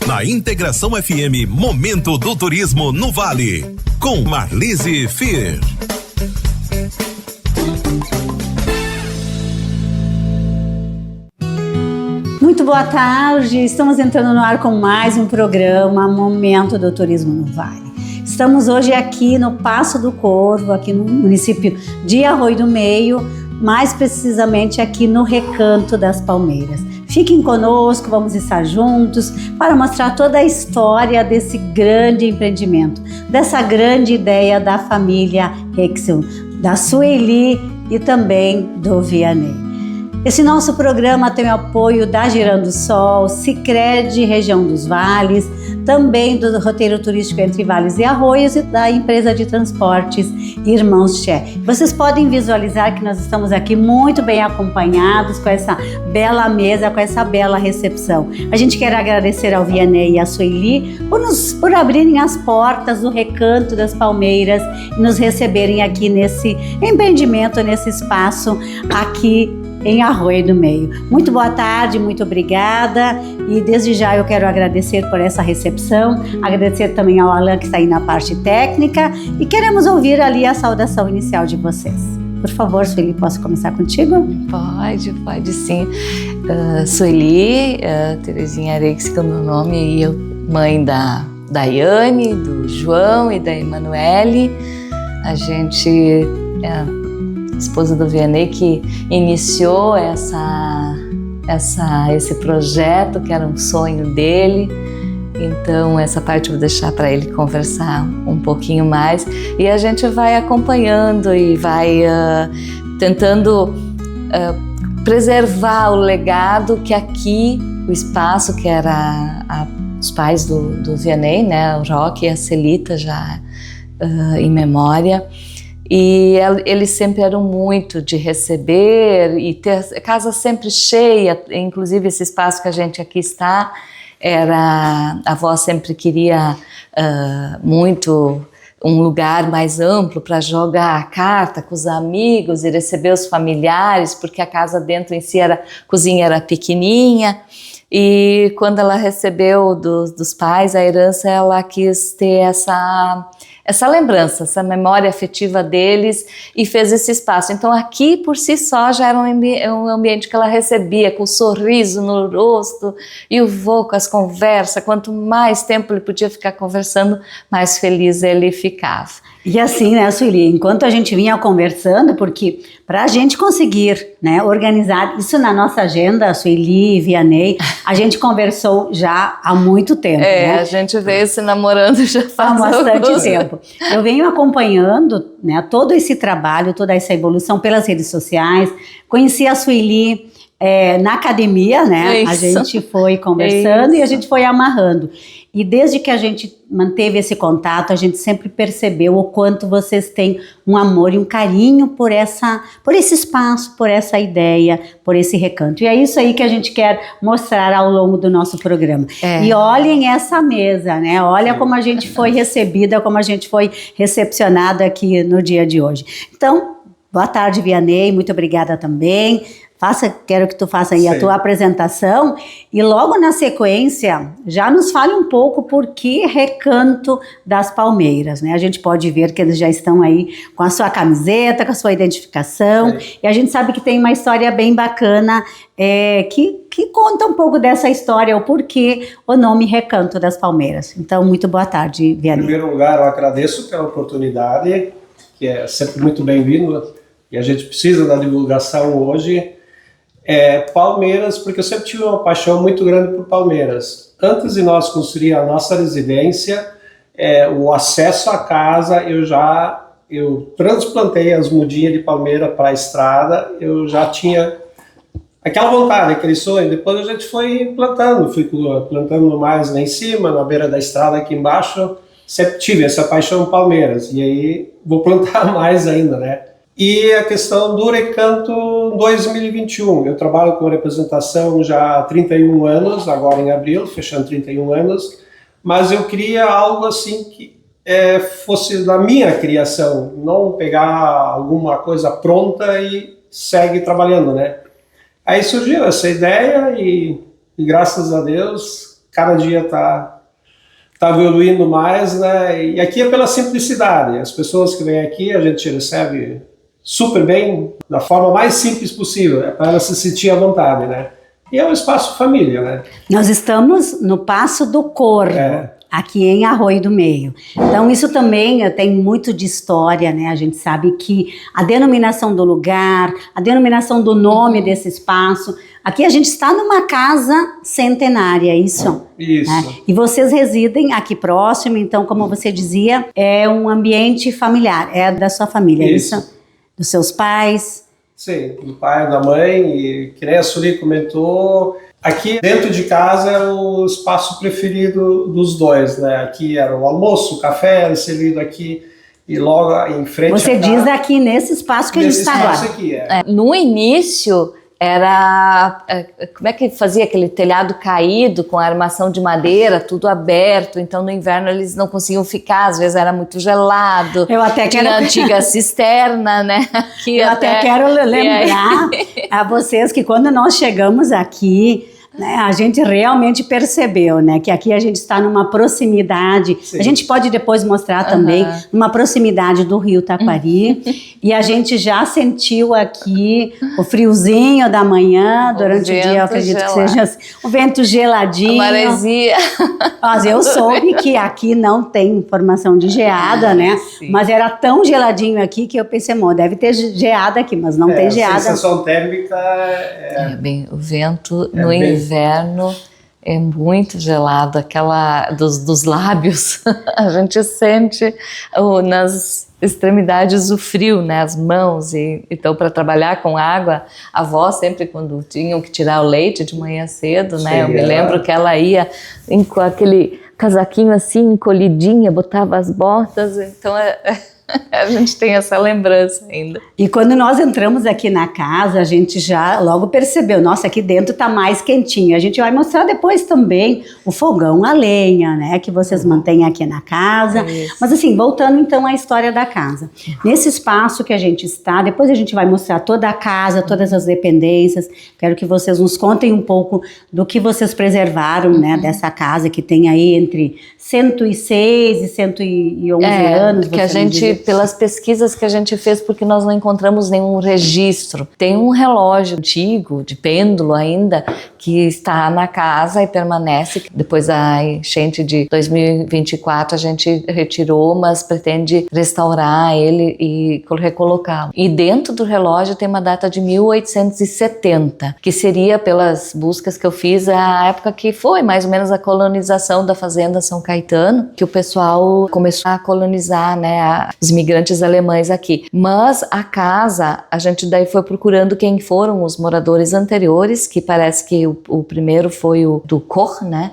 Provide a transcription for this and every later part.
Na Integração FM, Momento do Turismo no Vale, com Marlise Fier. Muito boa tarde, estamos entrando no ar com mais um programa Momento do Turismo no Vale. Estamos hoje aqui no Passo do Corvo, aqui no município de Arroio do Meio, mais precisamente aqui no Recanto das Palmeiras. Fiquem conosco, vamos estar juntos para mostrar toda a história desse grande empreendimento, dessa grande ideia da família Rexel, da Sueli e também do Vianney. Esse nosso programa tem o apoio da Girando Sol, Sicredi Região dos Vales, também do roteiro turístico Entre Vales e Arroios e da empresa de transportes Irmãos Tché. Vocês podem visualizar que nós estamos aqui muito bem acompanhados com essa bela mesa, com essa bela recepção. A gente quer agradecer ao Vianney e à Sueli por abrirem as portas do Recanto das Palmeiras e nos receberem aqui nesse empreendimento, nesse espaço aqui em Arroio do Meio. Muito boa tarde, muito obrigada, e desde já eu quero agradecer por essa recepção, agradecer também ao Alan que está aí na parte técnica, e queremos ouvir ali a saudação inicial de vocês. Por favor, Sueli, posso começar contigo? Pode sim. Sueli, Terezinha Arex, que é o meu nome, e eu, mãe da Daiane, do João e da Emanuele. A gente esposa do Vianney, que iniciou esse projeto, que era um sonho dele. Então, essa parte eu vou deixar para ele conversar um pouquinho mais. E a gente vai acompanhando e vai tentando preservar o legado que aqui, o espaço que era os pais do Vianney, né, o Roque e a Celita, já em memória. E eles sempre eram muito de receber e ter a casa sempre cheia, inclusive esse espaço que a gente aqui está, a avó sempre queria muito um lugar mais amplo para jogar a carta com os amigos e receber os familiares, porque a casa dentro em si a cozinha era pequenininha. E quando ela recebeu dos pais a herança, ela quis ter essa lembrança, essa memória afetiva deles e fez esse espaço. Então aqui por si só já era um ambiente que ela recebia com o sorriso no rosto e o vô com as conversas. Quanto mais tempo ele podia ficar conversando, mais feliz ele ficava. E assim, né, Sueli, enquanto a gente vinha conversando, porque para a gente conseguir, né, organizar isso na nossa agenda, Sueli e Vianney, a gente conversou já há muito tempo. Né? A gente veio se namorando já faz bastante tempo. Eu venho acompanhando, né, todo esse trabalho, toda essa evolução pelas redes sociais. Conheci a Sueli na academia, né? Isso. A gente foi conversando e a gente foi amarrando. E desde que a gente manteve esse contato, a gente sempre percebeu o quanto vocês têm um amor e um carinho por esse espaço, por essa ideia, por esse recanto. E é isso aí que a gente quer mostrar ao longo do nosso programa. E olhem essa mesa, né? Olha como a gente foi recebida, como a gente foi recepcionada aqui no dia de hoje. Então, boa tarde, Vianney, muito obrigada também. Quero que tu faça aí a tua apresentação e logo na sequência já nos fale um pouco por que Recanto das Palmeiras, né? A gente pode ver que eles já estão aí com a sua camiseta, com a sua identificação, e a gente sabe que tem uma história bem bacana que conta um pouco dessa história, o porquê o nome Recanto das Palmeiras. Então, muito boa tarde, Vianney. Em primeiro lugar, eu agradeço pela oportunidade, que é sempre muito bem-vindo, e a gente precisa da divulgação hoje. Palmeiras, porque eu sempre tive uma paixão muito grande por Palmeiras. Antes de nós construir a nossa residência, o acesso à casa, eu transplantei as mudinhas de palmeira para a estrada, eu já tinha aquela vontade, aquele sonho. Depois a gente foi plantando, fui plantando mais lá em cima, na beira da estrada aqui embaixo, sempre tive essa paixão por Palmeiras, e aí vou plantar mais ainda, né? E a questão do Recanto 2021, eu trabalho com representação já há 31 anos, agora em abril, fechando 31 anos, mas eu queria algo assim que fosse da minha criação, não pegar alguma coisa pronta e segue trabalhando, né? Aí surgiu essa ideia e e graças a Deus, cada dia está evoluindo mais, né? E aqui é pela simplicidade. As pessoas que vêm aqui, a gente recebe super bem, da forma mais simples possível, para elas se sentir à vontade, né? E é um espaço família, né? Nós estamos no Passo do Corvo, aqui em Arroio do Meio. Então isso também tem muito de história, né? A gente sabe que a denominação do lugar, a denominação do nome desse espaço, aqui a gente está numa casa centenária, isso? Isso. Né? E vocês residem aqui próximo, então, como você dizia, é um ambiente familiar, é da sua família, isso? Dos seus pais? Sim, do pai, da mãe, e que nem a Suri comentou, aqui dentro de casa é o espaço preferido dos dois, né? Aqui era o almoço, o café era servido aqui e logo em frente. Você diz aqui nesse espaço que a gente está agora. Aqui, No início era, como é que fazia aquele telhado caído com a armação de madeira, tudo aberto, então no inverno eles não conseguiam ficar, às vezes era muito gelado. Eu até tinha a antiga cisterna, né? Aqui eu até quero lembrar a vocês que quando nós chegamos aqui, né, a gente realmente percebeu, né, que aqui a gente está numa proximidade, a gente pode depois mostrar também, numa proximidade do Rio Taquari, e a gente já sentiu aqui o friozinho da manhã, durante o dia, eu acredito que seja assim, o vento geladinho. Maresia. Mas eu soube que aqui não tem formação de geada, né, mas era tão geladinho aqui que eu pensei, deve ter geada aqui, mas não tem geada. A sensação térmica bem, o vento no inverno é muito gelado, aquela dos lábios, a gente sente nas extremidades o frio, né, as mãos, e então para trabalhar com água, a avó sempre quando tinham que tirar o leite de manhã cedo, né, eu me lembro que ela ia com aquele casaquinho assim, encolhidinha, botava as botas, então a gente tem essa lembrança ainda. E quando nós entramos aqui na casa, a gente já logo percebeu, nossa, aqui dentro tá mais quentinho. A gente vai mostrar depois também o fogão a lenha, né, que vocês mantêm aqui na casa. Mas assim, voltando então à história da casa. Nesse espaço que a gente está, depois a gente vai mostrar toda a casa, todas as dependências. Quero que vocês nos contem um pouco do que vocês preservaram, né, dessa casa que tem aí entre 106 e 111 anos. Que a gente, pelas pesquisas que a gente fez, porque nós não encontramos nenhum registro. Tem um relógio antigo, de pêndulo ainda, que está na casa e permanece. Depois da enchente de 2024 a gente retirou, mas pretende restaurar ele e recolocá-lo. E dentro do relógio tem uma data de 1870, que seria, pelas buscas que eu fiz, a época que foi mais ou menos a colonização da fazenda São Caetano, que o pessoal começou a colonizar, né, os imigrantes alemães aqui. Mas a casa, a gente daí foi procurando quem foram os moradores anteriores, que parece que o primeiro foi o do Koch, né?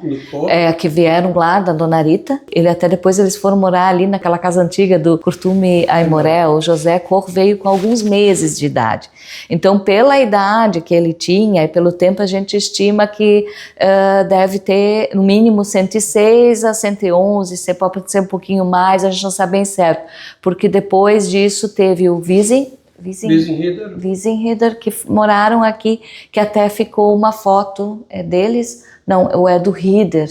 Que vieram lá da Dona Rita. Até depois eles foram morar ali naquela casa antiga do Curtume Aimoré. O José Koch veio com alguns meses de idade. Então, pela idade que ele tinha e pelo tempo, a gente estima que deve ter no mínimo 106 a 111, pode ser um pouquinho mais, a gente não sabe bem certo. Porque depois disso teve o Wiesenrieder, que moraram aqui, que até ficou uma foto deles, não, é do Rieder.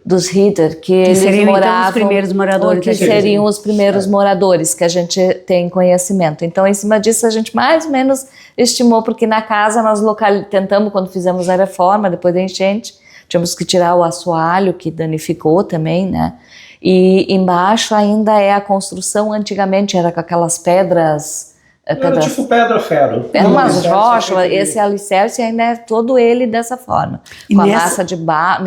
Dos Rieder, que eles seriam moravam, então os primeiros moradores. Que seriam os primeiros moradores que a gente tem conhecimento. Então, em cima disso, a gente mais ou menos estimou, porque na casa nós tentamos, quando fizemos a reforma, depois da enchente, tínhamos que tirar o assoalho, que danificou também, né? E embaixo ainda é a construção, antigamente era com aquelas pedras... Era tipo pedra-ferro. Era umas rochas, esse alicerce ainda é todo ele dessa forma. Com a massa de barro,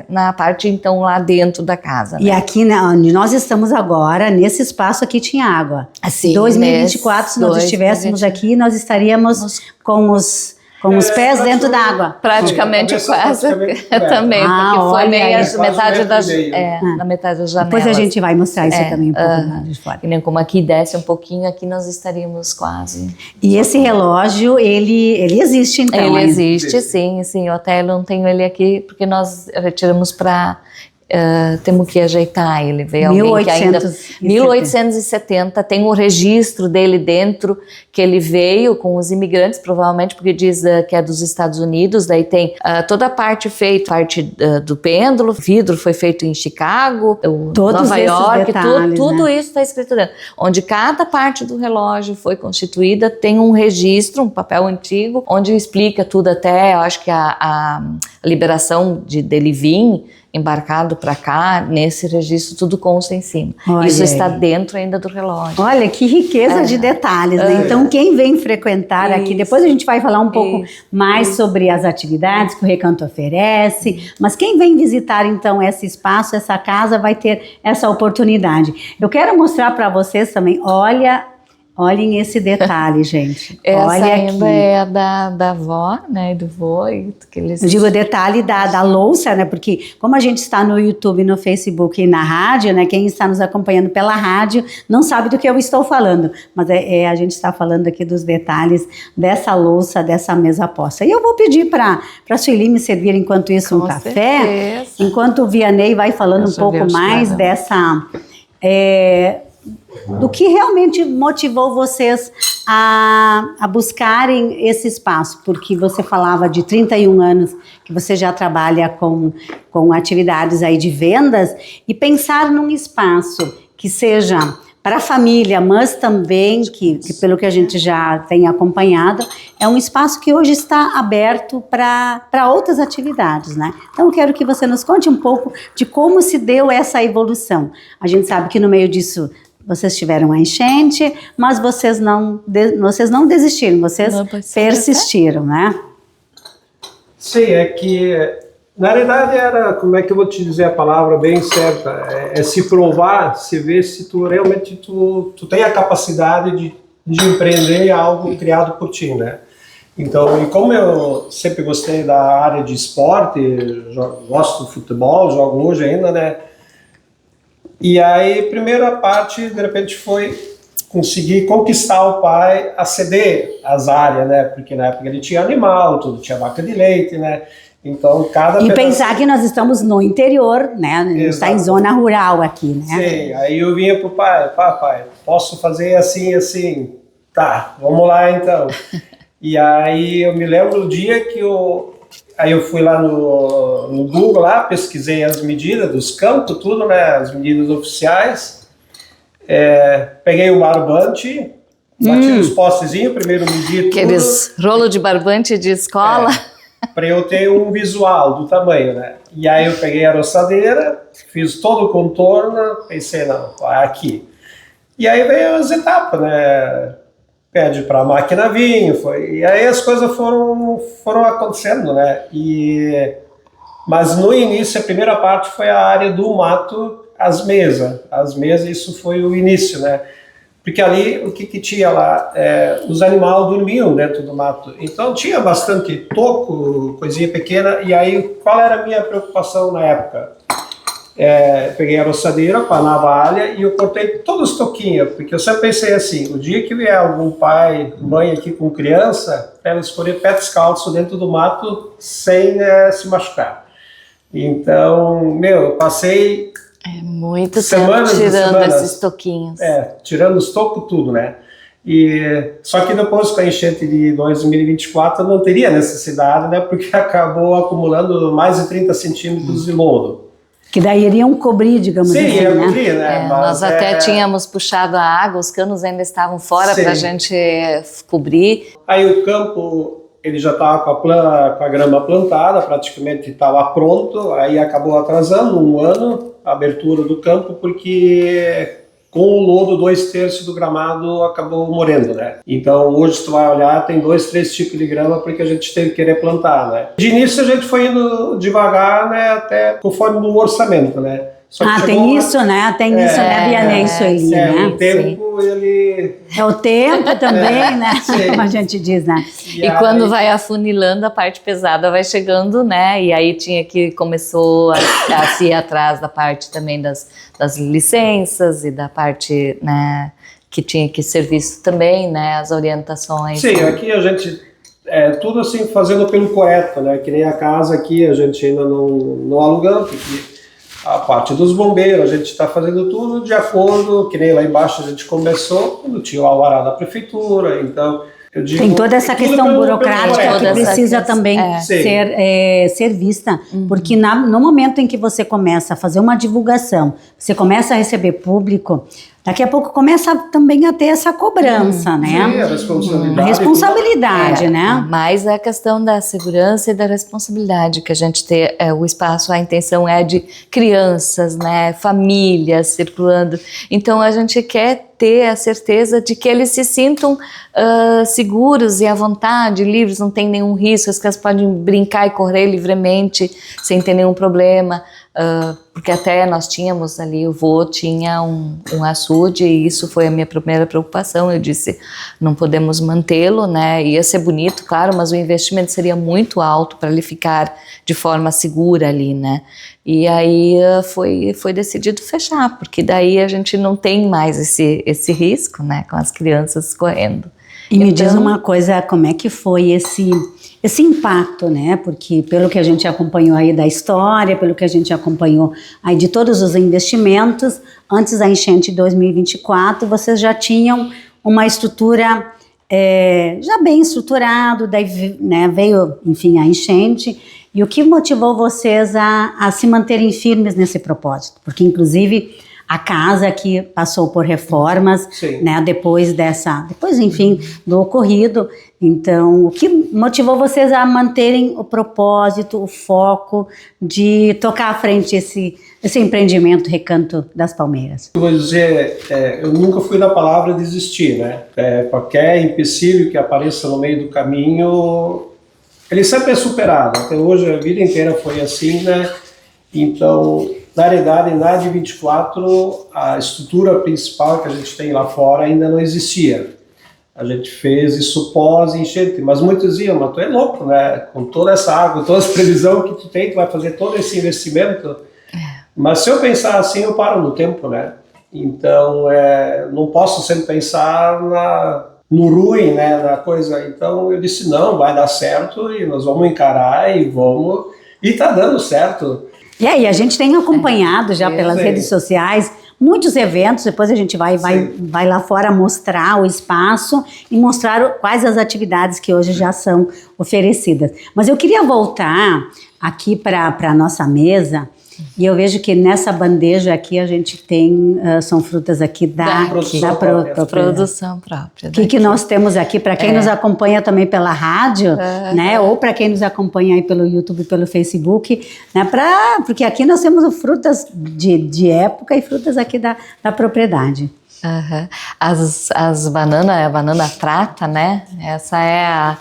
na parte então lá dentro da casa. E aqui, onde nós estamos agora, nesse espaço aqui tinha água. Assim, em 2024, se nós estivéssemos aqui, nós estaríamos com os pés dentro da água. Praticamente quase. Também, porque foi meio na metade das janelas. Depois a gente vai mostrar isso também um pouco de fora. E nem como aqui desce um pouquinho, aqui nós estaríamos quase. E esse relógio, ele existe então? Ele existe, sim. Eu até não tenho ele aqui, porque nós retiramos para temos que ajeitar. Ele veio alguém que ainda... 1870, tem um registro dele dentro, que ele veio com os imigrantes, provavelmente porque diz que é dos Estados Unidos, daí tem toda a parte feita, parte do pêndulo, vidro foi feito em Chicago, Nova York, detalhes, tudo isso está escrito dentro. Onde cada parte do relógio foi constituída, tem um registro, um papel antigo, onde explica tudo até, eu acho que a liberação dele vir embarcado para cá, nesse registro tudo consta em cima. Olha, isso está dentro ainda do relógio. Olha, que riqueza de detalhes, né? Então, quem vem frequentar aqui, depois a gente vai falar um pouco mais sobre as atividades que o Recanto oferece, mas quem vem visitar, então, esse espaço, essa casa, vai ter essa oportunidade. Eu quero mostrar para vocês também, olhem esse detalhe, gente. Essa olha ainda aqui. é da avó, né, do vô. Que eles... Eu digo o detalhe da louça, né, porque como a gente está no YouTube, no Facebook e na rádio, né, quem está nos acompanhando pela rádio não sabe do que eu estou falando, mas a gente está falando aqui dos detalhes dessa louça, dessa mesa posta. E eu vou pedir para a Sueli me servir enquanto isso um café, enquanto o Vianney vai falando um pouco mais dessa... do que realmente motivou vocês a buscarem esse espaço, porque você falava de 31 anos que você já trabalha com atividades aí de vendas, e pensar num espaço que seja para a família, mas também, que pelo que a gente já tem acompanhado, é um espaço que hoje está aberto para outras atividades, né? Então eu quero que você nos conte um pouco de como se deu essa evolução. A gente sabe que no meio disso vocês tiveram a enchente, mas vocês não desistiram, vocês persistiram, né? Sim, é que na realidade era, como é que eu vou te dizer a palavra bem certa, é se provar, se ver se tu realmente tu tem a capacidade de empreender algo criado por ti, né? Então, e como eu sempre gostei da área de esporte, gosto de futebol, jogo hoje ainda, né? E aí, a primeira parte, de repente, foi conseguir conquistar o pai a ceder as áreas, né? Porque na época ele tinha animal, tudo tinha vaca de leite, né? Então, E pensar que nós estamos no interior, né? A gente está em zona rural aqui, né? Sim, aí eu vinha pro pai, papai, posso fazer assim, assim? Tá, vamos lá então. E aí eu me lembro do dia que aí eu fui lá no Google, lá, pesquisei as medidas dos campos, tudo, né, as medidas oficiais, peguei o barbante, bati os postezinhos, primeiro medi tudo. Aqueles rolo de barbante de escola. Para eu ter um visual do tamanho, né? E aí eu peguei a roçadeira, fiz todo o contorno, pensei, não, aqui. E aí veio as etapas, né? Pede para a máquina vir, e aí as coisas foram acontecendo, né? Mas no início, a primeira parte foi a área do mato, as mesas, isso foi o início, né? Porque ali, o que tinha lá? Os animais dormiam dentro do mato, então tinha bastante toco, coisinha pequena, e aí qual era a minha preocupação na época? Peguei a roçadeira com a navalha e eu cortei todos os toquinhos, porque eu sempre pensei assim, o dia que vier algum pai, mãe aqui com criança, ela escolher pé descalço dentro do mato sem se machucar. Então, eu passei muito tempo tirando esses toquinhos. Tirando os tocos tudo, né? Só que depois com a enchente de 2024 não teria necessidade, né? Porque acabou acumulando mais de 30 centímetros de lodo. Que daí iriam cobrir, digamos assim, né? Sim, cobrir, né? Nós até tínhamos puxado a água, os canos ainda estavam fora para a gente cobrir. Aí o campo, ele já estava com a grama plantada, praticamente estava pronto, aí acabou atrasando um ano a abertura do campo, porque com o lodo 2/3 do gramado acabou morrendo, né? Então hoje tu vai olhar, tem 2, 3 tipos de grama porque a gente teve que querer plantar, né? De início a gente foi indo devagar, né? Até conforme no orçamento, né? Só que tem isso, né? Tem isso, né, Vianney, isso aí, né? O tempo, ele... É o tempo também, né? Como a gente diz, né? E quando vai afunilando, a parte pesada vai chegando, né? E aí começou a se ir atrás da parte também das licenças e da parte, né, que tinha que ser visto também, né? As orientações. Sim, aqui a gente... tudo assim, fazendo pelo correto, né? Que nem a casa aqui, a gente ainda não alugamos, porque a parte dos bombeiros, a gente está fazendo tudo de acordo, que nem lá embaixo a gente começou, quando tinha o alvará da prefeitura, então... Eu digo, tem toda essa questão burocrática que precisa também ser vista, porque no momento em que você começa a fazer uma divulgação, você começa a receber público, daqui a pouco começa também a ter essa cobrança, né? Sim, a responsabilidade. A responsabilidade, né? Mas a questão da segurança e da responsabilidade que a gente tem, o espaço, a intenção é de crianças, né, famílias circulando. Então a gente quer ter a certeza de que eles se sintam seguros e à vontade, livres, não tem nenhum risco, as crianças podem brincar e correr livremente sem ter nenhum problema. Porque até nós tínhamos ali, o vô tinha um açude e isso foi a minha primeira preocupação. Eu disse, não podemos mantê-lo, né? Ia ser bonito, claro, mas o investimento seria muito alto para ele ficar de forma segura ali, né? E aí foi decidido fechar, porque daí a gente não tem mais esse risco, né? Com as crianças correndo. E me diz uma coisa, como é que foi esse impacto, né? Porque pelo que a gente acompanhou aí da história, pelo que a gente acompanhou aí de todos os investimentos, antes da enchente de 2024, vocês já tinham uma estrutura já bem estruturada, daí, né, veio, enfim, a enchente. E o que motivou vocês a se manterem firmes nesse propósito? Porque, inclusive, a casa que passou por reformas, né, depois, enfim, do ocorrido. Então, o que motivou vocês a manterem o propósito, o foco de tocar à frente esse empreendimento Recanto das Palmeiras? Eu vou dizer, eu nunca fui da palavra desistir, né? Qualquer empecilho que apareça no meio do caminho, ele sempre é superado. Até hoje, a vida inteira foi assim, né? Então, na realidade, na de 24, a estrutura principal que a gente tem lá fora ainda não existia. A gente fez isso pós-enchente, mas muitos diziam, mas tu é louco, né? Com toda essa água, toda essa previsão que tu tem, tu vai fazer todo esse investimento. Mas se eu pensar assim, eu paro no tempo, né? Então, não posso sempre pensar no ruim, né? Na coisa. Então, eu disse, não, vai dar certo e nós vamos encarar e vamos... E tá dando certo. E aí, a gente tem acompanhado já pelas redes sociais muitos eventos, depois a gente vai lá fora mostrar o espaço e mostrar quais as atividades que hoje já são oferecidas. Mas eu queria voltar aqui para a nossa mesa, e eu vejo que nessa bandeja aqui a gente tem, são frutas aqui da produção própria. O que nós temos aqui, para quem nos acompanha também pela rádio, né, ou para quem nos acompanha aí pelo YouTube, pelo Facebook, né, porque aqui nós temos frutas de época e frutas aqui da propriedade. As bananas, a banana prata, né, essa é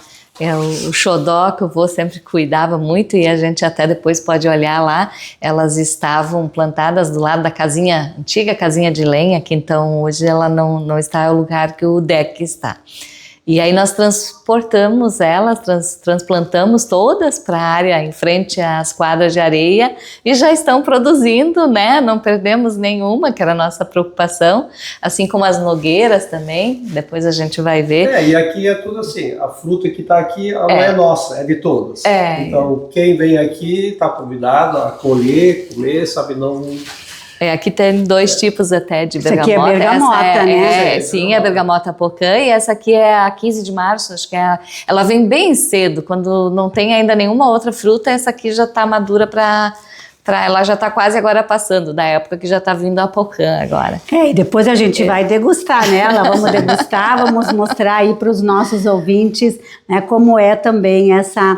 o xodó que o vô sempre cuidava muito e a gente até depois pode olhar lá, elas estavam plantadas do lado da casinha, antiga casinha de lenha, que então hoje ela não está no lugar que o deck está. E aí nós transportamos elas, transplantamos todas para a área em frente às quadras de areia e já estão produzindo, né? Não perdemos nenhuma, que era a nossa preocupação, assim como as nogueiras também, depois a gente vai ver. E aqui é tudo assim, a fruta que está aqui ela não é nossa, é de todas. Então quem vem aqui está convidado a colher, comer, sabe, não... Aqui tem dois tipos até de bergamota. Essa aqui é bergamota, né? Sim, é bergamota pocã e essa aqui é a 15 de março, acho que ela vem bem cedo, quando não tem ainda nenhuma outra fruta, essa aqui já está madura ela já está quase agora passando, da época que já está vindo a pocã agora. E depois a gente vai degustar nela, vamos degustar, vamos mostrar aí para os nossos ouvintes, né, como é também essa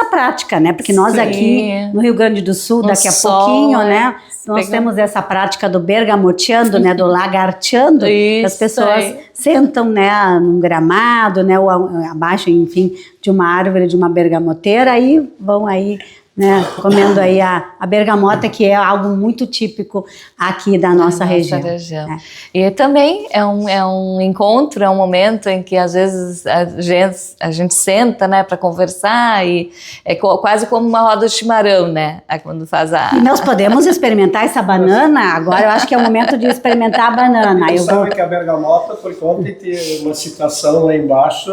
prática, né, porque nós aqui no Rio Grande do Sul, daqui a pouquinho, né, nós temos essa prática do bergamoteando, né, do lagarteando, que as pessoas sentam, né, num gramado, né, ou abaixo, enfim, de uma árvore, de uma bergamoteira, aí vão aí, né, comendo aí a bergamota, que é algo muito típico aqui da nossa região. Né? E também é um encontro, é um momento em que às vezes a gente senta, né, para conversar e é quase como uma roda de chimarrão, né, quando faz E nós podemos experimentar essa banana, agora eu acho que é o momento de experimentar a banana. Você sabe que a bergamota, porque ontem tem uma citação lá embaixo,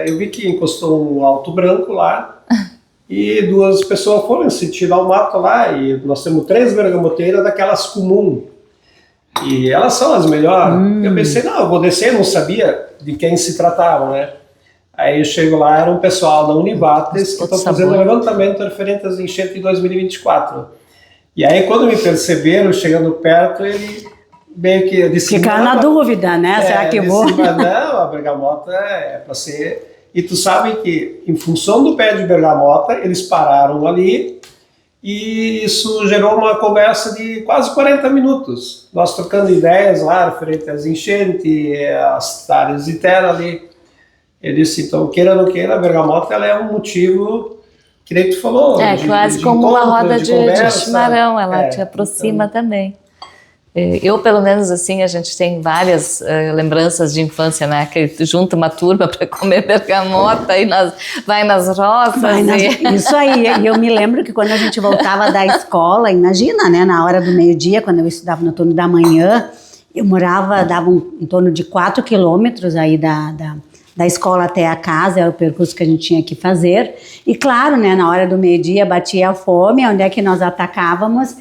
eu vi que encostou um alto branco lá, e 2 pessoas foram sentido ao mato lá, e nós temos 3 bergamoteiras daquelas comum, e elas são as melhores. Eu pensei, não, eu vou descer, não sabia de quem se tratava, né? Aí eu chego lá, era um pessoal da Univates que estão fazendo um levantamento referente às enchentes de 2024. E aí quando me perceberam, chegando perto, ele meio que disse... Ficar na dúvida, né? Será que eu vou? Mas não, a bergamota é para ser... E tu sabe que, em função do pé de bergamota, eles pararam ali e isso gerou uma conversa de quase 40 minutos. Nós trocando ideias lá, referente às enchentes, às áreas de terra ali. Ele disse, então, queira ou não queira, a bergamota ela é um motivo, que nem tu falou. Quase como uma roda de chimarrão, ela te aproxima então... também. Eu, pelo menos assim, a gente tem várias lembranças de infância, né? Que junta uma turma para comer bergamota e vai nas roças. Isso aí, eu me lembro que quando a gente voltava da escola, imagina, né? Na hora do meio-dia, quando eu estudava no turno da manhã, eu dava em torno de 4 quilômetros aí da escola até a casa, era o percurso que a gente tinha que fazer. E claro, né, na hora do meio-dia batia a fome, onde é que nós atacávamos?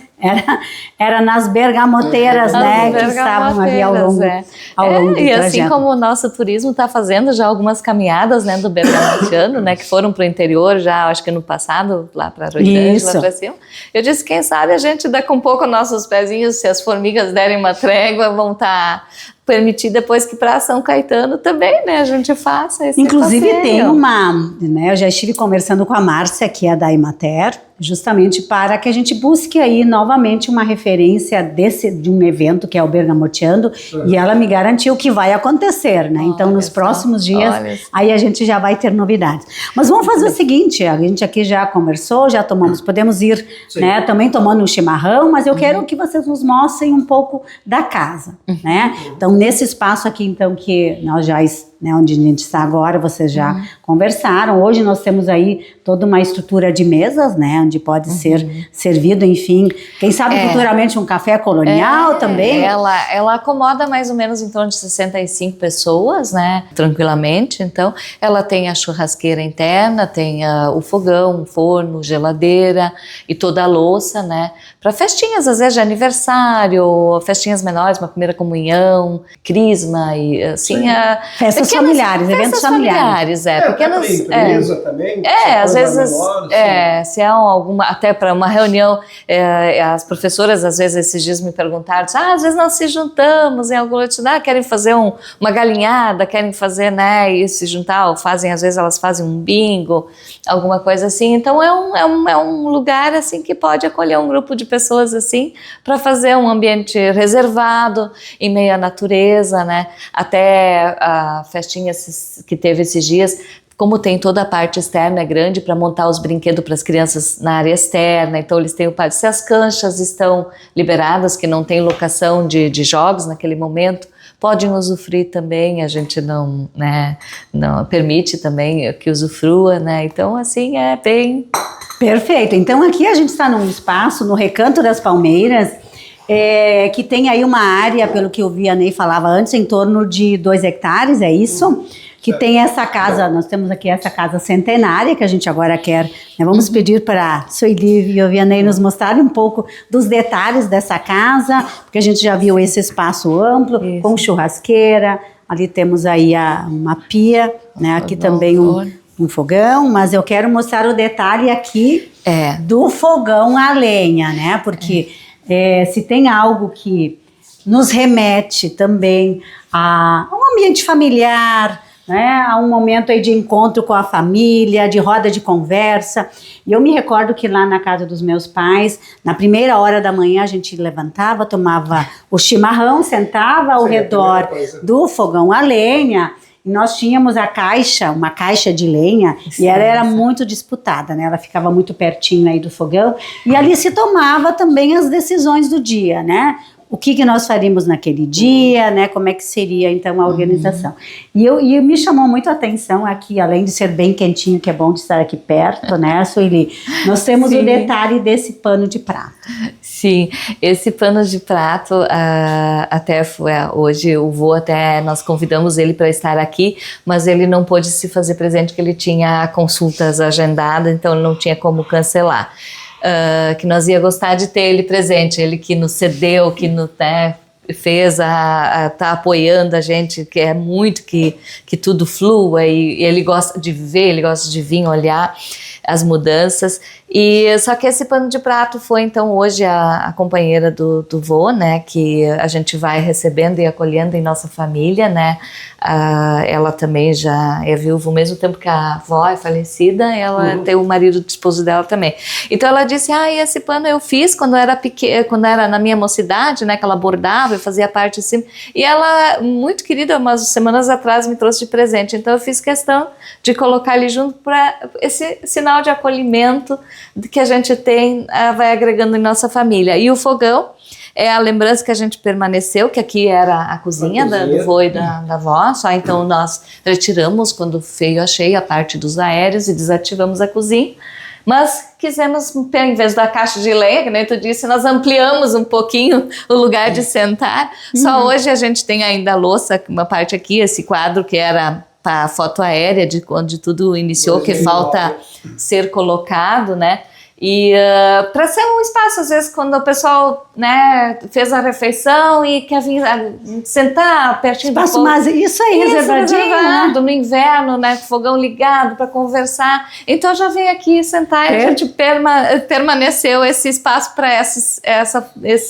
Era nas bergamoteiras, né, que estavam ali ao longo do e trajeto. assim como o nosso turismo está fazendo já algumas caminhadas, né, do bergamotiano, né, que foram para o interior já, acho que no passado, lá para Arojândia, lá para cima. Eu disse, quem sabe a gente daqui um pouco nossos pezinhos, se as formigas derem uma trégua, vão estar... permitir depois que para São Caetano também, né, a gente faça esse Inclusive passeio. Tem né, eu já estive conversando com a Márcia, que é da Imater, justamente para que a gente busque aí novamente uma referência de um evento que é o Bergamoteando, e ela me garantiu que vai acontecer, né, então nos próximos dias aí a gente já vai ter novidades. Mas vamos fazer o seguinte, a gente aqui já conversou, já tomamos, podemos ir, né, também tomando um chimarrão, mas eu quero que vocês nos mostrem um pouco da casa, né, então nesse espaço aqui, então, que nós já, né, onde a gente está agora, vocês já conversaram. Hoje nós temos aí toda uma estrutura de mesas, né, onde pode ser servido, enfim, quem sabe futuramente um café colonial também. Ela acomoda mais ou menos em torno de 65 pessoas, né, tranquilamente. Então, ela tem a churrasqueira interna, tem o fogão, o forno, geladeira e toda a louça, né, para festinhas, às vezes de aniversário, festinhas menores, uma primeira comunhão, crisma e assim, festas familiares, eventos familiares. Pequenas empresa também. Às vezes menores, se há alguma, até para uma reunião, as professoras às vezes esses dias me perguntaram, às vezes nós se juntamos em alguma atividade, querem fazer uma galinhada, querem fazer, né, e se juntar, ou fazem, às vezes elas fazem um bingo, alguma coisa assim. Então é um lugar assim que pode acolher um grupo de pessoas assim para fazer um ambiente reservado em meio à natureza, né? Até a festinha que teve esses dias, como tem toda a parte externa, é grande para montar os brinquedos para as crianças na área externa, então eles têm o pátio. Se as canchas estão liberadas, que não tem locação de jogos naquele momento, podem usufruir também, a gente não permite também que usufrua, né? Então assim é bem... Perfeito, então aqui a gente está num espaço, no Recanto das Palmeiras, que tem aí uma área, pelo que o Vianney falava antes, em torno de 2 hectares, é isso? Que tem essa casa, nós temos aqui essa casa centenária, que a gente agora quer, né, vamos pedir para a Sueli e o Vianney nos mostrarem um pouco dos detalhes dessa casa, porque a gente já viu esse espaço amplo, com churrasqueira, ali temos aí uma pia, né, aqui também um fogão, mas eu quero mostrar o detalhe aqui do fogão a lenha, né, porque... se tem algo que nos remete também a um ambiente familiar, né, a um momento aí de encontro com a família, de roda de conversa. E eu me recordo que lá na casa dos meus pais, na primeira hora da manhã a gente levantava, tomava o chimarrão, sentava ao redor do fogão a lenha. E nós tínhamos uma caixa de lenha, e ela era muito disputada, né? Ela ficava muito pertinho aí do fogão, e ali se tomava também as decisões do dia, né? o que nós faríamos naquele dia, né? Como é que seria, então, a organização. E me chamou muito a atenção aqui, além de ser bem quentinho, que é bom de estar aqui perto, né, Sueli? Nós temos o detalhe desse pano de prato. Sim, esse pano de prato, até foi hoje, o vô até, nós convidamos ele para estar aqui, mas ele não pôde se fazer presente, porque ele tinha consultas agendadas, então ele não tinha como cancelar. Que nós ia gostar de ter ele presente, ele que nos cedeu, que nos fez tá apoiando a gente, que é muito que tudo flua, e ele gosta de ver, ele gosta de vir olhar as mudanças. E só que esse pano de prato foi então hoje a companheira do vô, né, que a gente vai recebendo e acolhendo em nossa família, né. Ela também já é viúva, ao mesmo tempo que a avó é falecida, ela tem o marido do esposo dela também. Então ela disse, esse pano eu fiz quando era pequena, quando era na minha mocidade, né, que ela bordava e fazia parte de cima, e ela, muito querida, umas semanas atrás me trouxe de presente, então eu fiz questão de colocar ele junto para esse sinal de acolhimento que a gente tem, vai agregando em nossa família. E o fogão é a lembrança que a gente permaneceu, que aqui era a cozinha do vô e da avó, só então nós retiramos quando veio a cheia a parte dos aéreos e desativamos a cozinha. Mas quisemos, em vez da caixa de lenha, que nem tu disse, nós ampliamos um pouquinho o lugar de sentar. Só hoje a gente tem ainda a louça, uma parte aqui, esse quadro que era a foto aérea de onde tudo iniciou, que falta ser colocado, né? E para ser um espaço, às vezes, quando o pessoal, né, fez a refeição e quer vir sentar pertinho do fogo. Mas isso aí, reservadinho, né? No inverno, né, fogão ligado para conversar. Então já vem aqui sentar e a gente permaneceu esse espaço para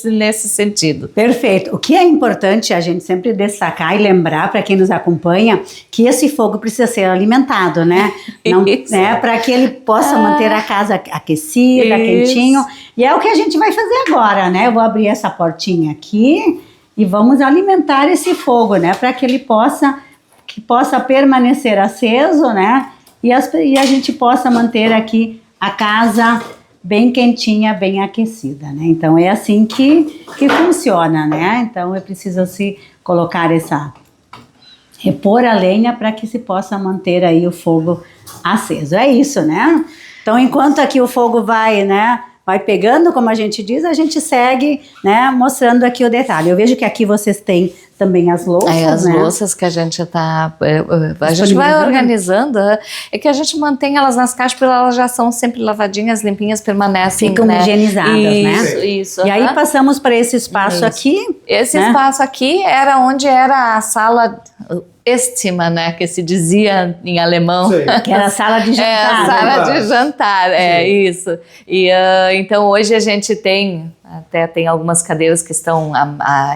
nesse sentido. Perfeito. O que é importante a gente sempre destacar e lembrar para quem nos acompanha, que esse fogo precisa ser alimentado, né? Não, né, para que ele possa manter a casa aquecida, quentinho. E é o que a gente vai fazer agora, né? Eu vou abrir essa portinha aqui e vamos alimentar esse fogo, né? Para que ele possa permanecer aceso, né? E a gente possa manter aqui a casa bem quentinha, bem aquecida, né? Então é assim que funciona, né? Então é preciso se colocar repor a lenha para que se possa manter aí o fogo aceso. É isso, né? Então, enquanto aqui o fogo vai pegando, como a gente diz, a gente segue, né, mostrando aqui o detalhe. Eu vejo que aqui vocês têm também as louças, as louças que a gente a gente vai organizando, é que a gente mantém elas nas caixas, porque elas já são sempre lavadinhas, limpinhas, permanecem, ficam higienizadas, né? Isso. E aí passamos para esse espaço aqui. Esse espaço aqui era onde era a sala Estima, né, que se dizia em alemão. Sim. Que era a sala de jantar. A sala de jantar, isso. E então hoje a gente tem algumas cadeiras que estão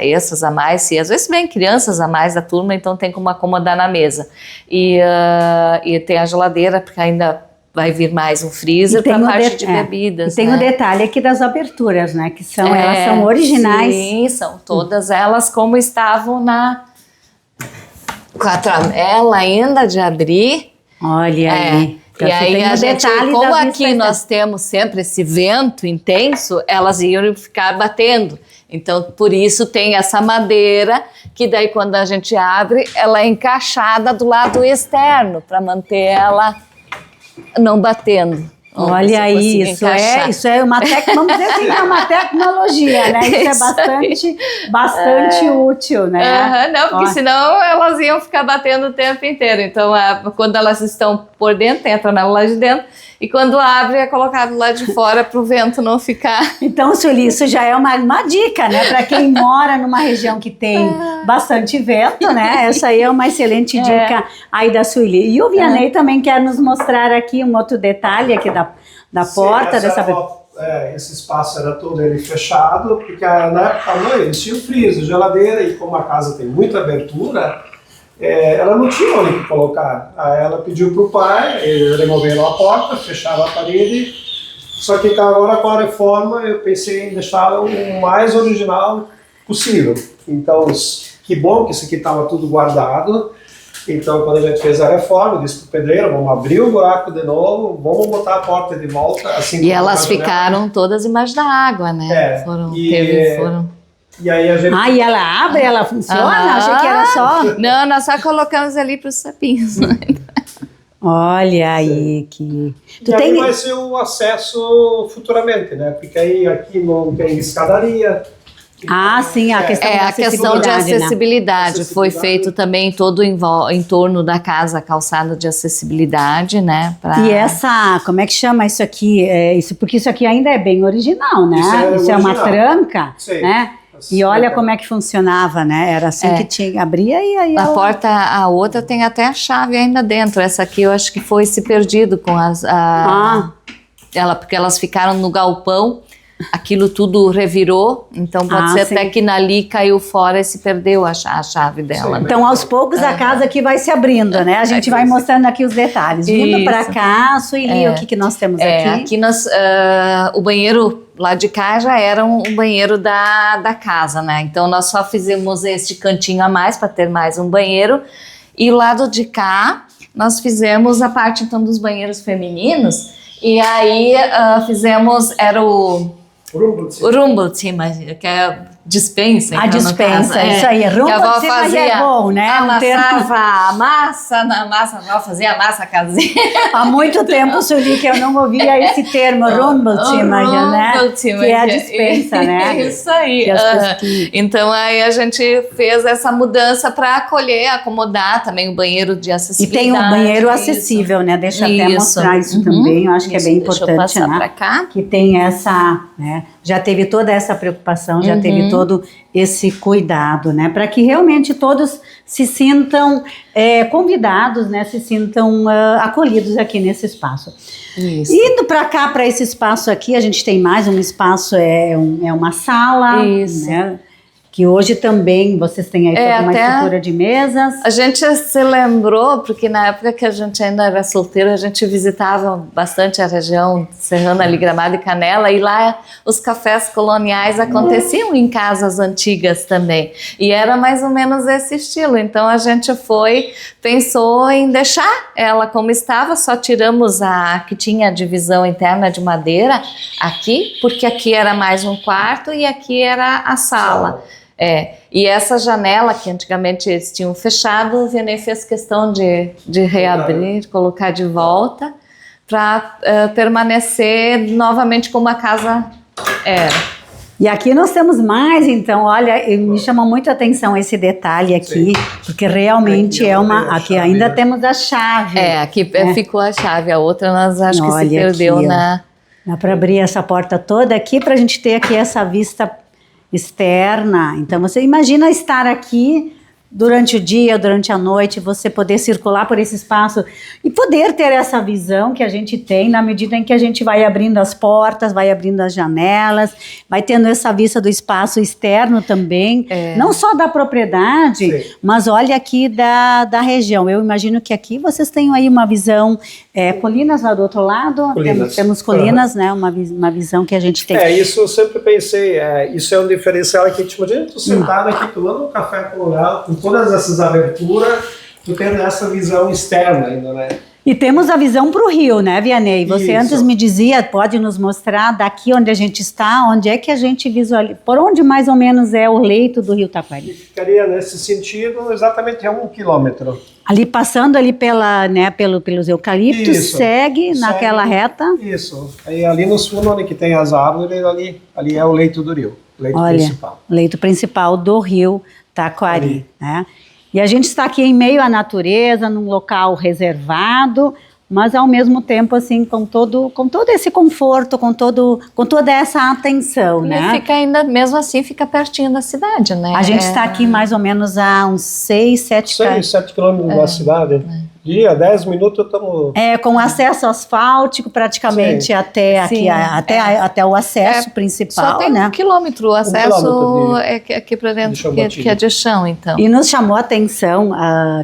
extras a mais, e às vezes vem crianças a mais da turma, então tem como acomodar na mesa. E tem a geladeira, porque ainda vai vir mais um freezer para a parte de bebidas. E tem o detalhe aqui das aberturas, né, que elas são originais. Sim, são todas elas como estavam com a tramela ainda de abrir. Olha aí. E aí a gente, como aqui nós temos sempre esse vento intenso, elas iam ficar batendo. Então, por isso tem essa madeira, que daí quando a gente abre, ela é encaixada do lado externo, para manter ela não batendo. Olha aí, isso é uma vamos dizer assim, é uma tecnologia, né? Isso é bastante útil, né? Não, porque senão elas iam ficar batendo o tempo inteiro. Então, quando elas estão por dentro, entra lá de dentro, e quando abre, é colocado lá de fora para o vento não ficar. Então, Sueli, isso já é uma dica, né? Para quem mora numa região que tem bastante vento, né? Essa aí é uma excelente dica aí da Sueli. E o Vianney também quer nos mostrar aqui um outro detalhe aqui da porta dessa. Esse espaço era todo ele fechado, porque na época da mãe eles tinham freezer, geladeira, e como a casa tem muita abertura, ela não tinha onde colocar. Aí ela pediu para o pai, eles removeram a porta, fecharam a parede. Só que agora com a reforma eu pensei em deixar o mais original possível. Então, que bom que isso aqui estava tudo guardado. Então, quando a gente fez a reforma, eu disse para o pedreiro, vamos abrir o buraco de novo, vamos botar a porta de volta. Assim, e elas ficaram todas embaixo da água, né? Foram. E aí a gente... Ah, e ela abre, ela funciona? Achei que era só... Não, nós só colocamos ali para os sapinhos. Olha aí que... E aí vai ser o acesso futuramente, né? Porque aí aqui não tem escadaria. Ah, sim, a questão da a questão de acessibilidade. Foi feito também todo em torno da casa, calçada de acessibilidade, né? E essa, como é que chama isso aqui? Porque isso aqui ainda é bem original, né? Isso é uma tranca, sim, né? E olha como é que funcionava, né? Era assim que tinha, abria e aí... A porta, a outra tem até a chave ainda dentro. Essa aqui eu acho que foi se perdido com porque elas ficaram no galpão. Aquilo tudo revirou, então pode ser até que ali caiu fora e se perdeu a chave dela. Né? Então, aos poucos, a casa aqui vai se abrindo, né? A gente vai mostrando aqui os detalhes. Vindo para cá, Sueli, o que nós temos aqui? Aqui o banheiro lá de cá já era um banheiro da casa, né? Então, nós só fizemos este cantinho a mais para ter mais um banheiro. E o lado de cá, nós fizemos a parte, então, dos banheiros femininos. E aí, era o Rumbelzimmer, que é dispensa. A dispensa, isso aí. Rumbelzimmer é bom, né? Amassava a massa, fazia a massa caseira. Há muito tempo, Sueli, que eu não ouvia esse termo, Rumbelzimmer, né? Que é a dispensa, né? Isso aí. Então, aí a gente fez essa mudança para acolher, acomodar também o banheiro de acessibilidade. E tem um banheiro acessível, né? Deixa eu até mostrar isso também, eu acho que é bem importante, né? Pra cá. Que tem essa, né? Já teve toda essa preocupação, já teve todo esse cuidado, né? Para que realmente todos se sintam convidados, né? Se sintam acolhidos aqui nesse espaço. Isso. Indo para cá, para esse espaço aqui, a gente tem mais um espaço, é uma sala, né? Que hoje também vocês têm aí toda uma estrutura de mesas. A gente se lembrou, porque na época que a gente ainda era solteiro, a gente visitava bastante a região serrana ali, Gramado e Canela, e lá os cafés coloniais aconteciam em casas antigas também. E era mais ou menos esse estilo. Então a gente pensou em deixar ela como estava, só tiramos a que tinha a divisão interna de madeira aqui, porque aqui era mais um quarto e aqui era a sala. E essa janela que antigamente eles tinham fechado, o Vianney fez questão de reabrir, colocar de volta, para permanecer novamente como a casa era. E aqui nós temos mais, então, olha, me chama muito a atenção esse detalhe aqui, porque realmente aqui ainda temos a chave. Aqui ficou a chave, a outra nós acho que se perdeu aqui, Dá para abrir essa porta toda aqui, para a gente ter aqui essa vista externa. Então você imagina estar aqui durante o dia, durante a noite, você poder circular por esse espaço e poder ter essa visão que a gente tem na medida em que a gente vai abrindo as portas, vai abrindo as janelas, vai tendo essa vista do espaço externo também, não só da propriedade, mas olha aqui da região. Eu imagino que aqui vocês tenham aí uma visão, colinas lá do outro lado, temos colinas, né, uma visão que a gente tem. Isso eu sempre pensei, isso é um diferencial aqui, tipo, eu tô sentado aqui tomando um café colorado, com todas essas aberturas, tu tendo essa visão externa ainda, né? E temos a visão para o rio, né, Vianney? Você antes me dizia, pode nos mostrar daqui onde a gente está, onde é que a gente visualiza, por onde mais ou menos é o leito do rio Taquari? Ficaria nesse sentido exatamente a 1 quilômetro. Ali passando ali pelos eucaliptos, segue naquela reta. Isso, aí ali no fundo onde que tem as árvores, ali é o leito do rio, principal. Leito principal do rio Taquari, né? E a gente está aqui em meio à natureza, num local reservado, mas ao mesmo tempo assim com todo esse conforto, com toda essa atenção, né? E fica ainda, mesmo assim, fica pertinho da cidade, né? A gente está aqui mais ou menos a uns 7 quilômetros da cidade. Dia, 10 minutos estamos... com acesso asfáltico praticamente até o acesso principal, só tem né? 1 quilômetro, o acesso aqui para dentro, que é de chão, então. E nos chamou a atenção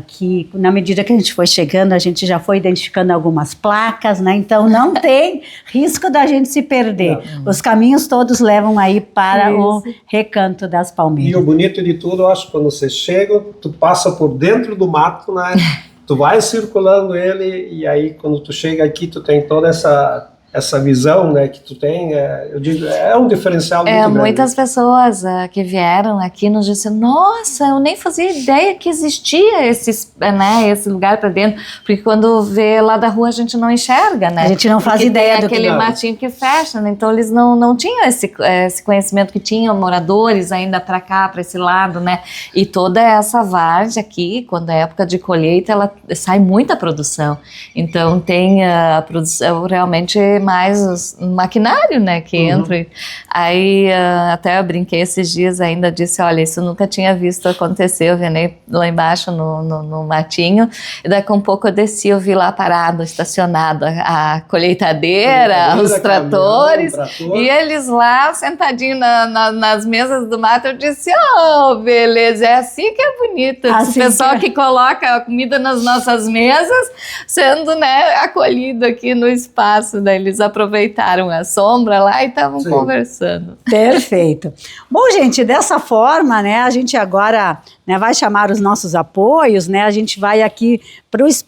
que, na medida que a gente foi chegando, a gente já foi identificando algumas placas, né? Então não tem risco da gente se perder. Os caminhos todos levam aí para o Recanto das Palmeiras. E o bonito de tudo, eu acho, quando você chega, tu passa por dentro do mato, né? Tu vai circulando ele e aí quando tu chega aqui tu tem toda essa essa visão, né, que tu tem, eu digo, é um diferencial muito grande. Muitas pessoas que vieram aqui nos disseram, nossa, eu nem fazia ideia que existia esse lugar para dentro, porque quando vê lá da rua a gente não enxerga, né? A gente não faz ideia do que aquele matinho que fecha, né? Então eles não tinham esse conhecimento que tinham moradores ainda para cá, para esse lado, né? E toda essa várzea aqui, quando é época de colheita, ela sai muita produção. Então tem a produção realmente mais maquinário, né, que entra. Aí até eu brinquei esses dias ainda, disse, olha, isso eu nunca tinha visto acontecer. Eu venei lá embaixo no matinho e daqui a um pouco eu desci, eu vi lá parado, estacionado a colheitadeira, os tratores, e eles lá sentadinhos nas mesas do mato. Eu disse, oh, beleza, é assim que é bonito. Assim o pessoal que coloca a comida nas nossas mesas, sendo, né, acolhido aqui no espaço, né? Eles aproveitaram a sombra lá e estavam conversando. Perfeito. Bom, gente, dessa forma, né, a gente agora, né, vai chamar os nossos apoios, né, a gente vai aqui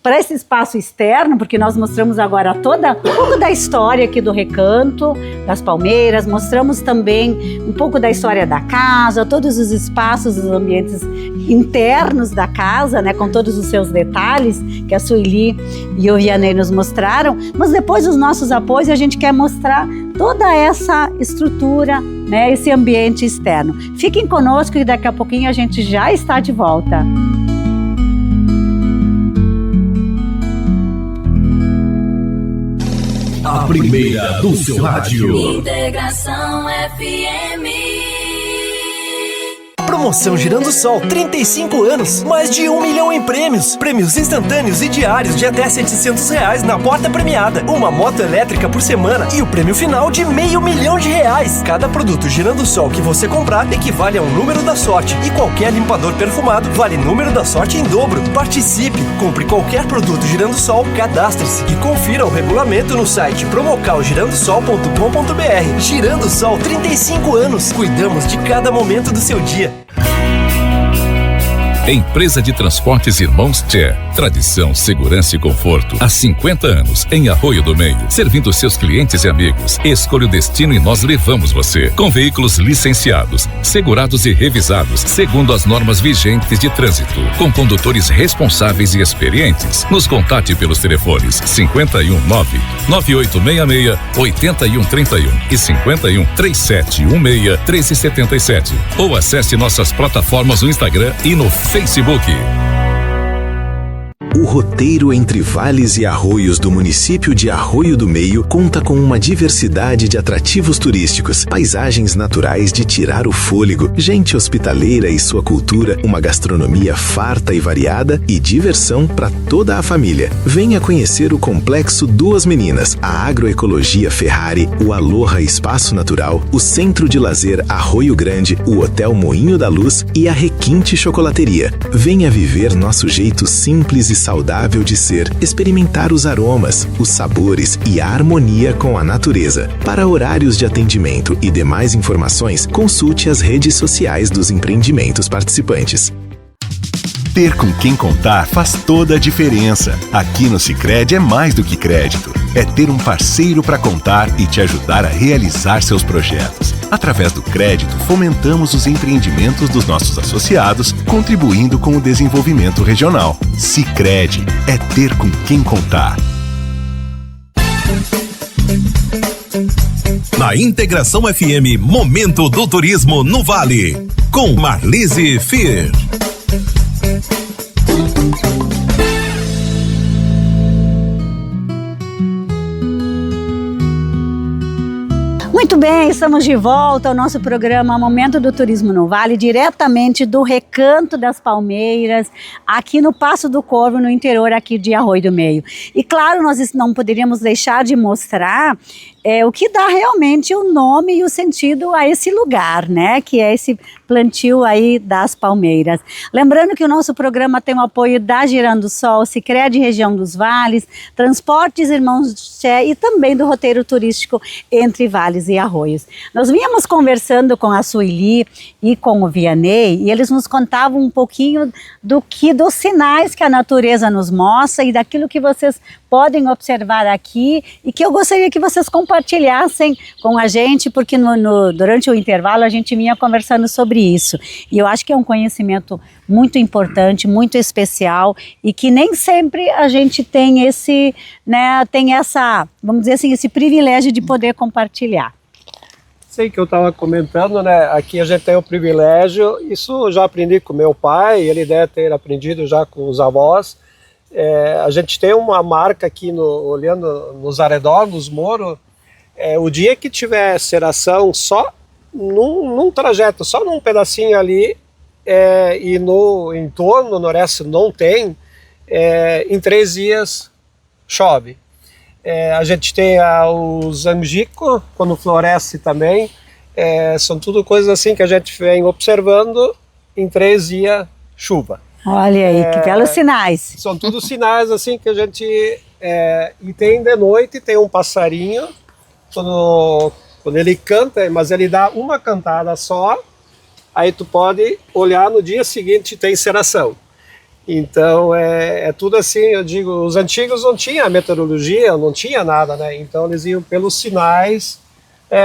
para esse espaço externo, porque nós mostramos agora um pouco da história aqui do Recanto das Palmeiras, mostramos também um pouco da história da casa, todos os espaços, os ambientes internos da casa, né, com todos os seus detalhes que a Sueli e o Vianney nos mostraram, mas depois os nossos apoios a gente quer mostrar toda essa estrutura, né, esse ambiente externo. Fiquem conosco e daqui a pouquinho a gente já está de volta. A primeira do seu rádio. Integração FM. Promoção Girando Sol, 35 anos, mais de 1 milhão em prêmios. Prêmios instantâneos e diários de até R$700 na porta premiada. Uma moto elétrica por semana e o prêmio final de R$500 mil. Cada produto Girando Sol que você comprar equivale a um número da sorte. E qualquer limpador perfumado vale número da sorte em dobro. Participe, compre qualquer produto Girando Sol, cadastre-se e confira o regulamento no site promocalgirandosol.com.br. Girando Sol, 35 anos. Cuidamos de cada momento do seu dia. Empresa de Transportes Irmãos Tchê. Tradição, segurança e conforto. Há 50 anos, em Arroio do Meio. Servindo seus clientes e amigos. Escolha o destino e nós levamos você. Com veículos licenciados, segurados e revisados, segundo as normas vigentes de trânsito. Com condutores responsáveis e experientes. Nos contate pelos telefones 519-9866-8131 e 51-3716-1377. Ou acesse nossas plataformas no Instagram e no Facebook. O roteiro entre vales e arroios do município de Arroio do Meio conta com uma diversidade de atrativos turísticos, paisagens naturais de tirar o fôlego, gente hospitaleira e sua cultura, uma gastronomia farta e variada e diversão para toda a família. Venha conhecer o Complexo Duas Meninas, a Agroecologia Ferrari, o Aloha Espaço Natural, o Centro de Lazer Arroio Grande, o Hotel Moinho da Luz e a Requinte Chocolateria. Venha viver nosso jeito simples e saudável de ser, experimentar os aromas, os sabores e a harmonia com a natureza. Para horários de atendimento e demais informações, consulte as redes sociais dos empreendimentos participantes. Ter com quem contar faz toda a diferença. Aqui no Sicredi é mais do que crédito. É ter um parceiro para contar e te ajudar a realizar seus projetos. Através do crédito, fomentamos os empreendimentos dos nossos associados, contribuindo com o desenvolvimento regional. Sicredi é ter com quem contar. Na Integração FM, Momento do Turismo no Vale, com Marlise Fier. Muito bem, estamos de volta ao nosso programa Momento do Turismo no Vale, diretamente do Recanto das Palmeiras, aqui no Passo do Corvo, no interior aqui de Arroio do Meio. E claro, nós não poderíamos deixar de mostrar o que dá realmente o nome e o sentido a esse lugar, né? Que é esse plantio aí das palmeiras. Lembrando que o nosso programa tem o apoio da Girando Sol, Sicredi Região dos Vales, Transportes Irmãos Tchê e também do roteiro turístico Entre Vales e Arroios. Nós vínhamos conversando com a Sueli e com o Vianney e eles nos contavam um pouquinho dos sinais que a natureza nos mostra e daquilo que vocês podem observar aqui e que eu gostaria que vocês compartilhassem com a gente, porque durante o intervalo a gente vinha conversando sobre isso. E eu acho que é um conhecimento muito importante, muito especial e que nem sempre a gente tem esse, né, tem essa, vamos dizer assim, esse privilégio de poder compartilhar. Sei que eu estava comentando, né? Aqui a gente tem o privilégio, isso eu já aprendi com meu pai, ele deve ter aprendido já com os avós. A gente tem uma marca aqui, olhando nos arredores dos Moro, o dia que tiver seração só num trajeto, só num pedacinho ali, e no entorno, no resto não tem, em 3 dias chove. A gente tem os angico, quando floresce também, são tudo coisas assim que a gente vem observando, em 3 dias chuva. Olha aí, que belos sinais. São tudo sinais assim que a gente... e tem de noite, tem um passarinho, quando ele canta, mas ele dá uma cantada só, aí tu pode olhar no dia seguinte tem seração. Então é tudo assim, eu digo, os antigos não tinham meteorologia, não tinha nada, né? Então eles iam pelos sinais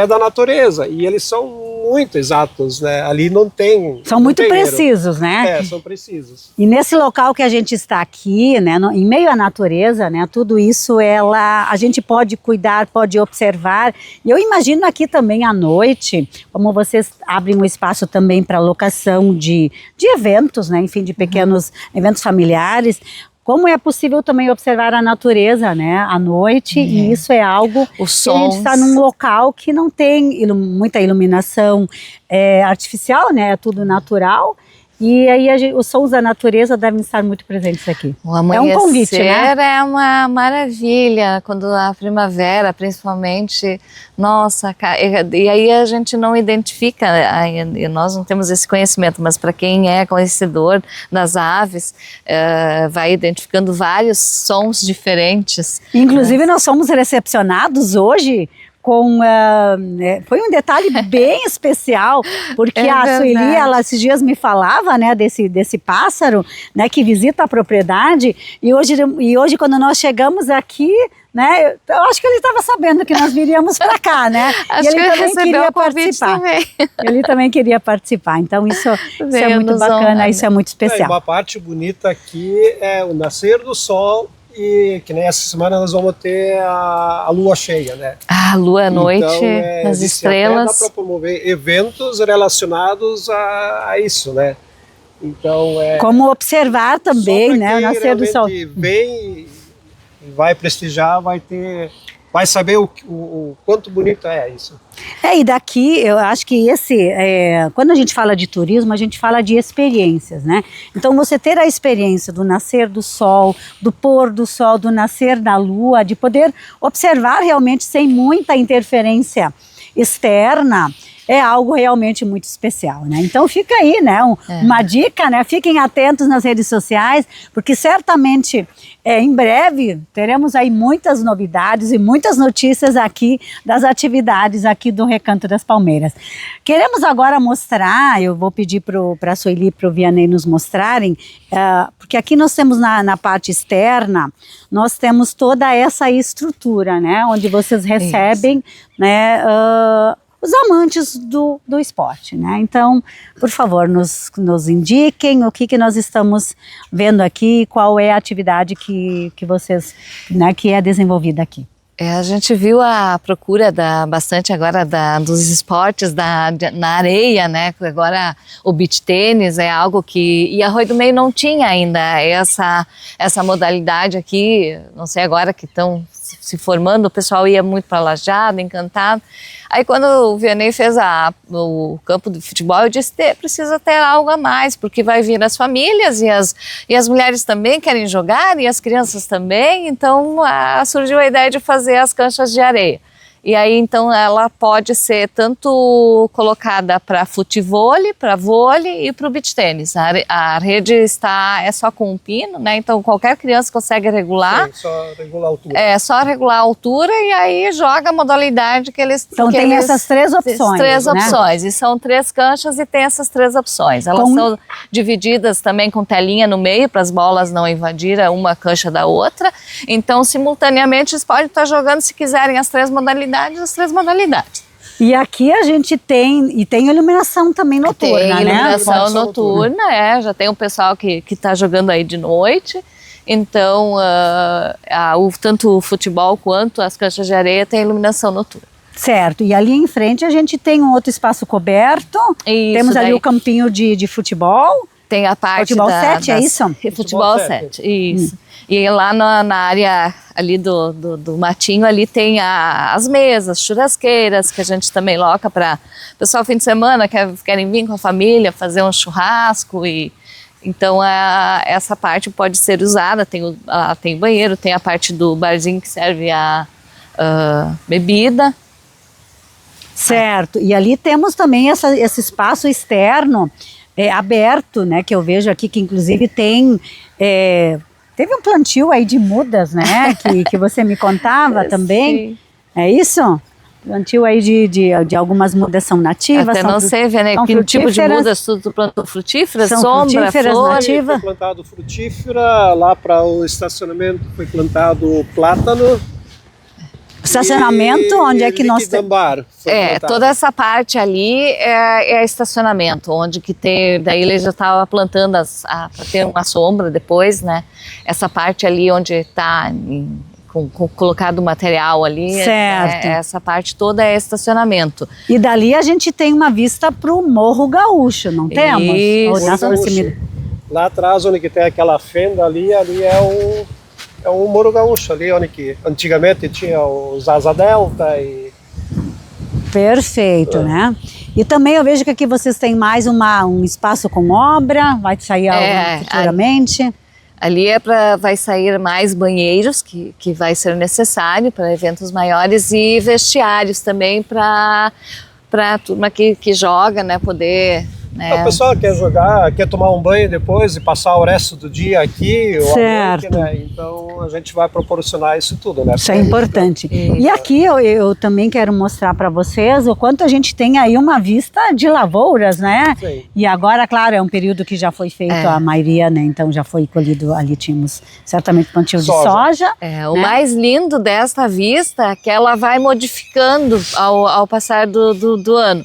da natureza, e eles são muito exatos, né? Ali não tem... São muito precisos, né? São precisos. E nesse local que a gente está aqui, né, em meio à natureza, né, tudo isso a gente pode cuidar, pode observar. E eu imagino aqui também à noite, como vocês abrem um espaço também para locação de eventos, né, enfim, de pequenos eventos familiares. Como é possível também observar a natureza, né, à noite, e isso é algo que a gente está num local que não tem muita iluminação artificial, né, é tudo natural, e aí os sons da natureza devem estar muito presentes aqui. O amanhecer é um convite, né? É uma maravilha, quando a primavera, principalmente, nossa, e aí a gente não identifica, e nós não temos esse conhecimento, mas para quem é conhecedor das aves, vai identificando vários sons diferentes. Inclusive nós somos recepcionados hoje foi um detalhe bem especial, porque a Sueli, ela esses dias me falava, né, desse pássaro, né, que visita a propriedade, e hoje quando nós chegamos aqui, né, eu acho que ele estava sabendo que nós viríamos para cá, né, acho e ele também queria participar. Ele também queria participar, então isso é muito bacana, isso é muito especial. Uma parte bonita aqui é o nascer do sol, e que nem essa semana nós vamos ter a lua cheia, né? A lua à noite, então, nas estrelas. Dá para promover eventos relacionados a isso, né? Então como observar também, né, o nascer do sol. Vem e vai prestigiar, vai saber o quanto bonito é isso. E daqui eu acho que quando a gente fala de turismo, a gente fala de experiências, né? Então você ter a experiência do nascer do sol, do pôr do sol, do nascer da lua, de poder observar realmente sem muita interferência externa, é algo realmente muito especial, né? Então fica aí, né, uma dica, né? Fiquem atentos nas redes sociais, porque certamente em breve teremos aí muitas novidades e muitas notícias aqui das atividades aqui do Recanto das Palmeiras. Queremos agora mostrar, eu vou pedir para a Sueli e para o Vianney nos mostrarem, porque aqui nós temos na parte externa, nós temos toda essa estrutura, né? Onde vocês recebem, né, os amantes do esporte, né? Então, por favor, nos indiquem o que nós estamos vendo aqui, qual é a atividade que vocês, né, que é desenvolvida aqui. A gente viu a procura bastante agora dos esportes na areia, né? Agora o beach tênis é algo e Arroio do Meio não tinha ainda essa modalidade aqui, não sei agora que estão se formando, o pessoal ia muito para Lajeado, Encantado. Aí quando o Vianney fez o campo de futebol, eu disse, precisa ter algo a mais, porque vai vir as famílias e as mulheres também querem jogar e as crianças também, então surgiu a ideia de fazer as canchas de areia. E aí, então, ela pode ser tanto colocada para futevôlei, para vôlei e para o beach tênis. A rede é só com um pino, né? Então, qualquer criança consegue regular. Sim, só regular a altura. É, só regular a altura e aí joga a modalidade que eles... Então tem essas 3 opções, 3 né? opções, e são 3 canchas e tem essas 3 opções. Elas são divididas também com telinha no meio, para as bolas não invadirem uma cancha da outra. Então, simultaneamente, eles podem estar jogando, se quiserem, as 3 modalidades. E aqui a gente tem iluminação também noturna, tem iluminação né? noturna, já tem o pessoal que está jogando aí de noite. Então, tanto o futebol quanto as canchas de areia tem iluminação noturna. Certo, e ali em frente a gente tem um outro espaço coberto, temos ali o campinho de futebol. Tem a parte futebol 7, é isso? Futebol 7, isso. E lá na área ali do matinho, ali tem as mesas, churrasqueiras, que a gente também loca para o pessoal fim de semana, querem vir com a família, fazer um churrasco. Então essa parte pode ser usada, tem banheiro, tem a parte do barzinho que serve a bebida. Certo, e ali temos também esse espaço externo aberto, né, que eu vejo aqui, que inclusive teve um plantio aí de mudas, né, que você me contava também, sim. É isso? Plantio aí de algumas mudas são nativas. Até não sei, né, que tipo de mudas, tudo plantou frutíferas, sombra, flores. Nativa. Foi plantado frutífera, lá para o estacionamento foi plantado plátano. Estacionamento, onde é que nós temos? Toda essa parte ali é estacionamento, onde que tem, daí ele já estava plantando para ter uma sombra depois, né? Essa parte ali onde está colocado o material ali, certo. Essa parte toda é estacionamento. E dali a gente tem uma vista para o Morro Gaúcho, não temos? Isso. Lá atrás, onde que tem aquela fenda ali é o Morro Gaúcho, ali onde que antigamente tinha os Asa Delta e... Perfeito, né? E também eu vejo que aqui vocês têm mais um espaço com obra, vai sair algo futuramente. Ali vai sair mais banheiros, que vai ser necessário para eventos maiores, e vestiários também para a turma que joga, né, poder... O pessoal quer jogar, quer tomar um banho depois e passar o resto do dia aqui, certo. Ou né? Então a gente vai proporcionar isso tudo, né? Isso é importante. E aqui eu também quero mostrar para vocês o quanto a gente tem aí uma vista de lavouras, né? Sim. E agora, claro, é um período que já foi feito a maioria, né? Então já foi colhido, ali tínhamos certamente plantio de soja. O mais lindo desta vista é que ela vai modificando ao passar do ano.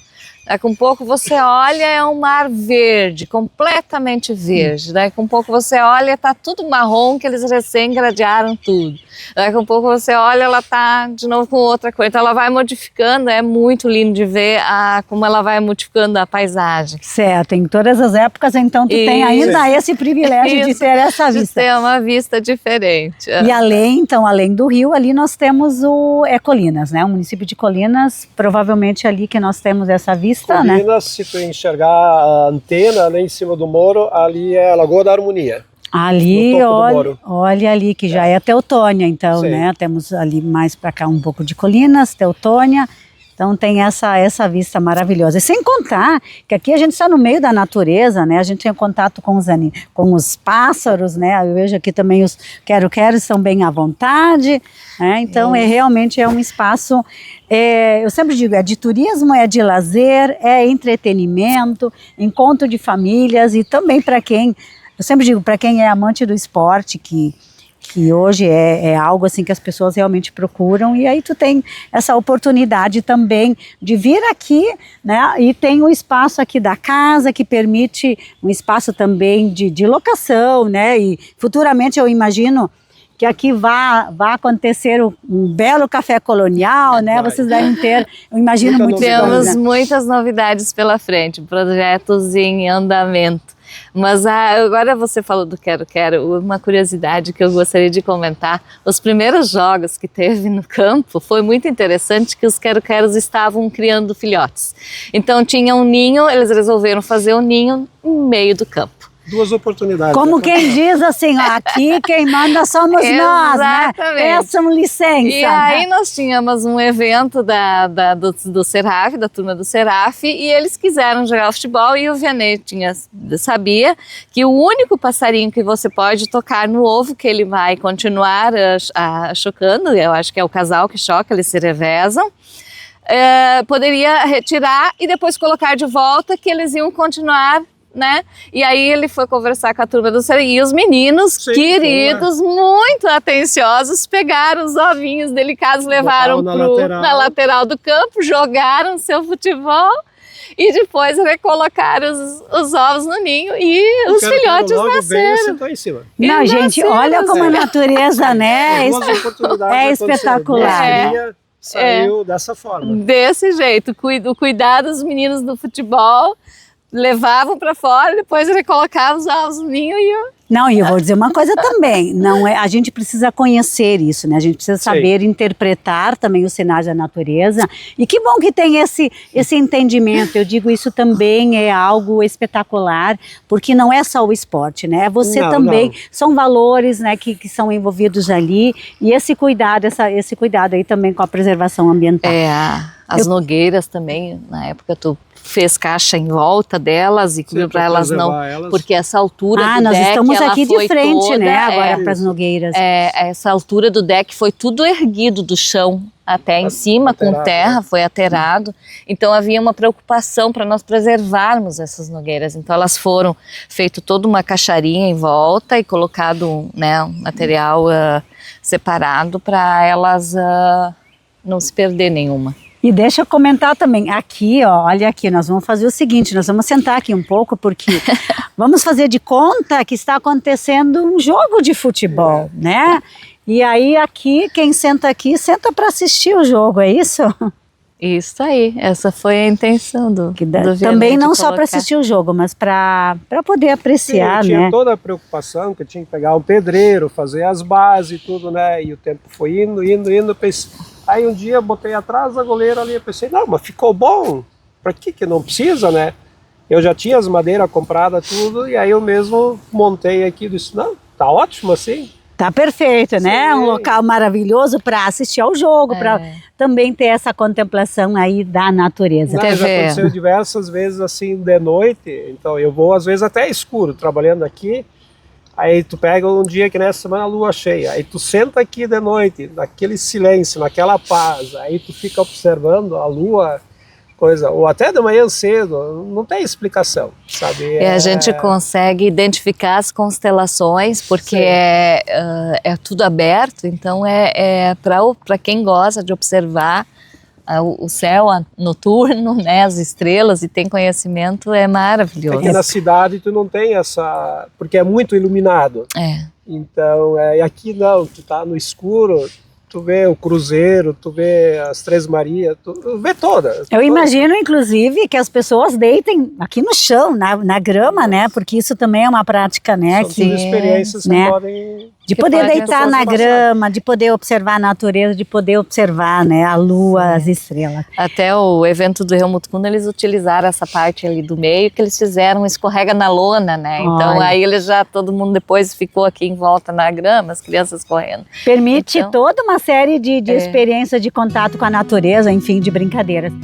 Daqui um pouco você olha, é um mar verde, completamente verde. Daqui um pouco você olha, está tudo marrom, que eles recém gradearam tudo. Daqui um pouco você olha, ela está de novo com outra cor. Então ela vai modificando, é muito lindo de ver como ela vai modificando a paisagem. Certo, em todas as épocas, então tu tem ainda esse privilégio de ter essa vista. De ter uma vista diferente. E além do rio, ali nós temos Colinas, né? O município de Colinas, provavelmente ali que nós temos essa vista. Colinas, né? Se tu enxergar a antena ali em cima do morro, ali é a Lagoa da Harmonia. Ali, olha ali, que já é Teutônia, então, sim, né? Temos ali mais para cá um pouco de Colinas, Teutônia. Então tem essa vista maravilhosa. E sem contar que aqui a gente está no meio da natureza, né? A gente tem contato com os pássaros, né? Eu vejo aqui também os quero-queros estão bem à vontade, né? Então realmente é um espaço, eu sempre digo, é de turismo, é de lazer, é entretenimento, encontro de famílias e também para quem, eu sempre digo, para quem é amante do esporte, que hoje é algo assim que as pessoas realmente procuram, e aí tu tem essa oportunidade também de vir aqui, né, e tem o espaço aqui da casa que permite um espaço também de locação, né, e futuramente eu imagino que aqui vai acontecer um belo café colonial, né, vocês devem ter, eu imagino muito. Temos muitas novidades pela frente, projetos em andamento. Mas agora você falou do quero-quero, uma curiosidade que eu gostaria de comentar, os primeiros jogos que teve no campo foi muito interessante, que os quero-queros estavam criando filhotes. Então tinha um ninho, eles resolveram fazer um ninho no meio do campo. duas oportunidades. Como quem diz assim, ó, aqui quem manda somos nós, né? Peçam licença. E aí nós tínhamos um evento do Seraf, da turma do Seraf, e eles quiseram jogar futebol e o Vianney sabia que o único passarinho que você pode tocar no ovo, que ele vai continuar chocando, eu acho que é o casal que choca, eles se revezam, poderia retirar e depois colocar de volta, que eles iam continuar, né? E aí ele foi conversar com a turma do Seraf e os meninos, queridos, muito atenciosos, pegaram os ovinhos delicados, levaram na lateral do campo, jogaram seu futebol e depois recolocaram os ovos no ninho e os filhotes nasceram. Não, gente, olha como a natureza, né? É espetacular. Saiu dessa forma. Desse jeito, o cuidado dos meninos do futebol, levavam para fora, depois recolocavam os ovos no ninho e... Não, e eu vou dizer uma coisa também, a gente precisa conhecer isso, né? A gente precisa saber interpretar também o cenário da natureza, e que bom que tem esse entendimento. Eu digo, isso também é algo espetacular, porque não é só o esporte, né? Você também, são valores, né, que são envolvidos ali, e esse cuidado aí também com a preservação ambiental. As nogueiras também, na época tu fez caixa em volta delas e para elas não, porque essa altura do nós deck, estamos aqui de frente, toda, né, agora para as nogueiras. Essa altura do deck foi tudo erguido do chão até em cima, com terra, foi aterrado. Então havia uma preocupação para nós preservarmos essas nogueiras. Então elas foram feito toda uma caixarinha em volta e colocado, né, um material separado para elas não se perder nenhuma. E deixa eu comentar também, aqui, ó, olha aqui, nós vamos fazer o seguinte, nós vamos sentar aqui um pouco, porque vamos fazer de conta que está acontecendo um jogo de futebol, né? E aí aqui, quem senta aqui, senta para assistir o jogo, é isso? Isso aí, essa foi a intenção do também não só para assistir o jogo, mas para poder apreciar, né? Tinha toda a preocupação que eu tinha que pegar um pedreiro, fazer as bases e tudo, né? E o tempo foi indo, pensei... Aí um dia botei atrás da goleira ali, eu pensei, não, mas ficou bom, para que não precisa, né? Eu já tinha as madeiras compradas, tudo, e aí eu mesmo montei aqui e disse, não, tá ótimo assim. Tá perfeito, né? Um local maravilhoso para assistir ao jogo, para também ter essa contemplação aí da natureza. Já aconteceu diversas vezes assim de noite, então eu vou às vezes até escuro, trabalhando aqui. Aí tu pega um dia que nessa semana a lua cheia, aí tu senta aqui de noite, naquele silêncio, naquela paz, aí tu fica observando a lua, ou até de manhã cedo, não tem explicação, sabe? E a gente consegue identificar as constelações, porque é tudo aberto, então para quem gosta de observar o céu noturno, né, as estrelas, e tem conhecimento, é maravilhoso. Aqui na cidade tu não tem porque é muito iluminado. Então, aqui não, tu tá no escuro, tu vê o Cruzeiro, tu vê as Três Marias, tu vê todas. Eu imagino, inclusive, que as pessoas deitem aqui no chão, na grama, né, porque isso também é uma prática, né, são tudo experiências que podem... De poder deitar na grama, de poder observar a natureza, de poder observar, né, a lua, as estrelas. Até o evento do Helmut Kuhn, eles utilizaram essa parte ali do meio, que eles fizeram escorrega na lona, né? Então aí todo mundo depois ficou aqui em volta na grama, as crianças correndo. Permite toda uma série de experiências de contato com a natureza, enfim, de brincadeiras.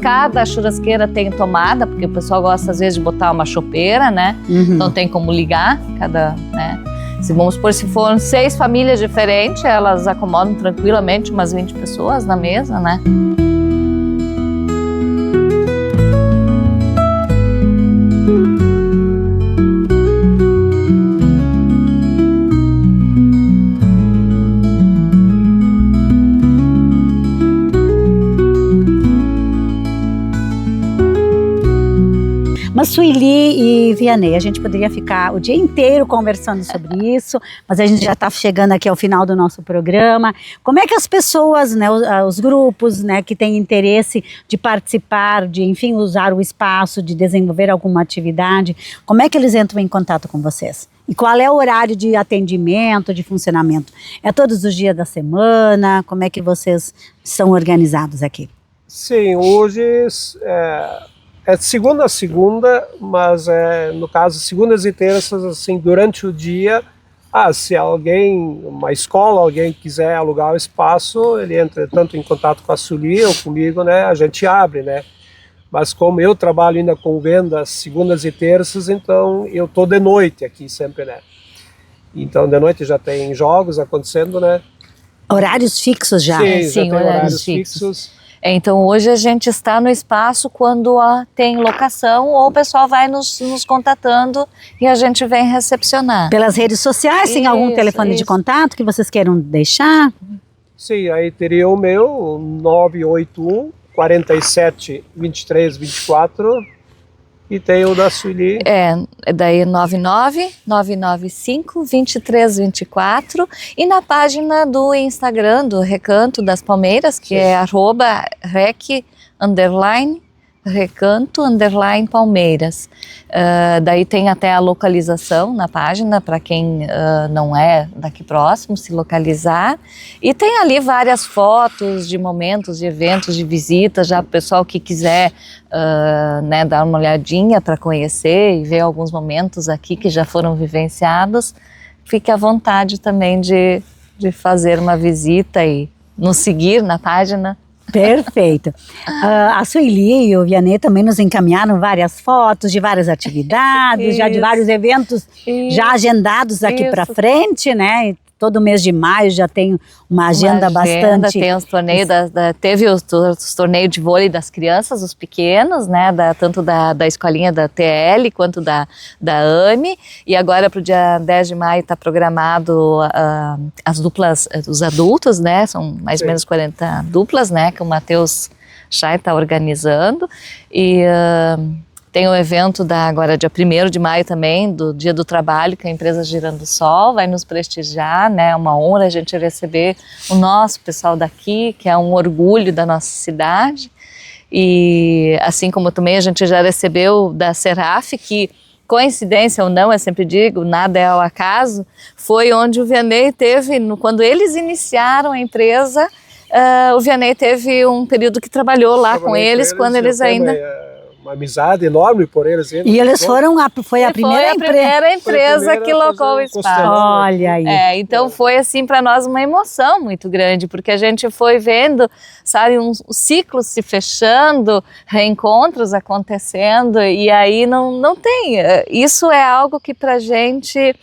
Cada churrasqueira tem tomada, porque o pessoal gosta às vezes de botar uma chopeira, né? Então tem como ligar né? Vamos supor, se foram 6 famílias diferentes, elas acomodam tranquilamente umas 20 pessoas na mesa, né? Sueli e Vianney, a gente poderia ficar o dia inteiro conversando sobre isso, mas a gente já está chegando aqui ao final do nosso programa. Como é que as pessoas, né, os grupos, né, que têm interesse de participar, de, enfim, usar o espaço, de desenvolver alguma atividade, como é que eles entram em contato com vocês? E qual é o horário de atendimento, de funcionamento? É todos os dias da semana? Como é que vocês são organizados aqui? Sim, hoje é segunda a segunda, mas no caso segundas e terças, assim, durante o dia, se alguém, uma escola, alguém quiser alugar o espaço, ele entra tanto em contato com a Sueli ou comigo, né, a gente abre, né. Mas como eu trabalho ainda com vendas segundas e terças, então eu tô de noite aqui sempre, né. Então de noite já tem jogos acontecendo, né. Horários fixos já? Sim, já Sim, tem horários fixos. Então hoje a gente está no espaço quando tem locação ou o pessoal vai nos contatando e a gente vem recepcionar. Pelas redes sociais, tem algum telefone de contato que vocês queiram deixar? Sim, aí teria o meu, 981 47 23 24, e tem o da Sueli. Daí 995 23 24, e na página do Instagram do Recanto das Palmeiras, que é @rec_recanto_palmeiras. Daí tem até a localização na página para quem não é daqui próximo se localizar, e tem ali várias fotos de momentos, de eventos, de visitas, já para o pessoal que quiser né, dar uma olhadinha para conhecer e ver alguns momentos aqui que já foram vivenciados. Fique à vontade também de fazer uma visita e nos seguir na página. Perfeito. A Sueli e o Vianney também nos encaminharam várias fotos de várias atividades, já de vários eventos já agendados aqui para frente, né? E todo mês de maio já tem uma agenda bastante... Tem os torneios, teve os torneios de vôlei das crianças, os pequenos, né, tanto da escolinha da TL quanto da AME, e agora para o dia 10 de maio está programado as duplas dos adultos, né, são mais ou menos 40 duplas, né, que o Matheus Chay está organizando, e... tem o evento agora dia 1º de maio também, do Dia do Trabalho, que a empresa Girando o Sol vai nos prestigiar, né? É uma honra a gente receber o nosso pessoal daqui, que é um orgulho da nossa cidade. E assim como também a gente já recebeu da Seraf, que coincidência ou não, eu sempre digo, nada é ao acaso, foi onde o Vianney teve, quando eles iniciaram a empresa, o Vianney teve um período que trabalhou lá com eles, quando eles ainda... Uma amizade enorme por eles. E eles foram, foi a primeira empresa que locou o espaço. Olha aí. Então foi assim para nós uma emoção muito grande, porque a gente foi vendo, sabe, um ciclo se fechando, reencontros acontecendo, e aí não tem. Isso é algo que pra gente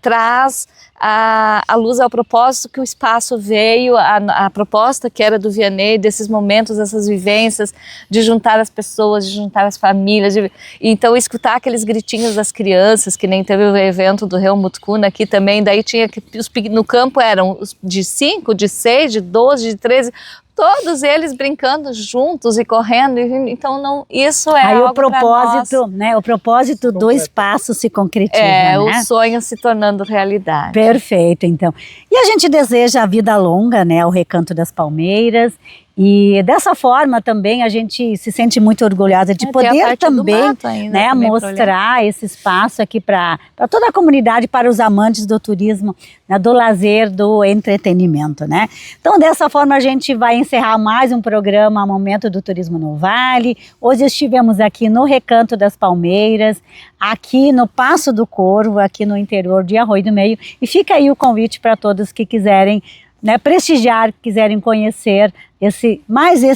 traz a luz ao propósito que o espaço veio, a proposta que era do Vianney, desses momentos, dessas vivências, de juntar as pessoas, de juntar as famílias, então escutar aqueles gritinhos das crianças, que nem teve o evento do Helmut Kuhn aqui também, daí tinha que, no campo eram de 5, de 6, de 12, de 13, todos eles brincando juntos e correndo, então isso é algo para nós. Né, o propósito do espaço se concretiza, né? O sonho se tornando realidade. Perfeito, então. E a gente deseja a vida longa, né, ao Recanto das Palmeiras, e dessa forma também a gente se sente muito orgulhosa de poder também, né, mostrar esse espaço aqui para toda a comunidade, para os amantes do turismo, né, do lazer, do entretenimento, né. Então dessa forma a gente vai encerrar mais um programa Momento do Turismo no Vale. Hoje estivemos aqui no Recanto das Palmeiras, aqui no Passo do Corvo, aqui no interior de Arroio do Meio, e fica aí o convite para todos que quiserem, né, prestigiar, quiserem conhecer esse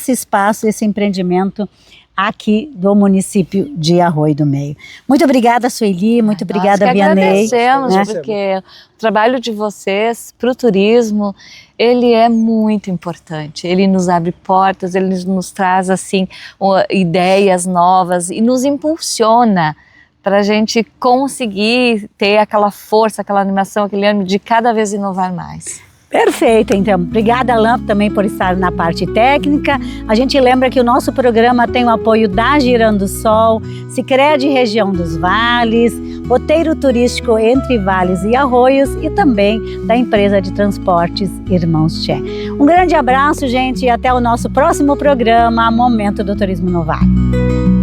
espaço, esse empreendimento aqui do município de Arroio do Meio. Muito obrigada, Sueli, muito obrigada, Vianney. Agradecemos, né? Porque o trabalho de vocês para o turismo, ele é muito importante, ele nos abre portas, ele nos traz assim ideias novas e nos impulsiona para a gente conseguir ter aquela força, aquela animação, aquele ânimo de cada vez inovar mais. Perfeito, então. Obrigada, Alain, também por estar na parte técnica. A gente lembra que o nosso programa tem o apoio da Girando Sol, Sicredi Região dos Vales, roteiro turístico Entre Vales e Arroios e também da empresa de transportes Irmãos Tchê. Um grande abraço, gente, e até o nosso próximo programa, Momento do Turismo no Vale.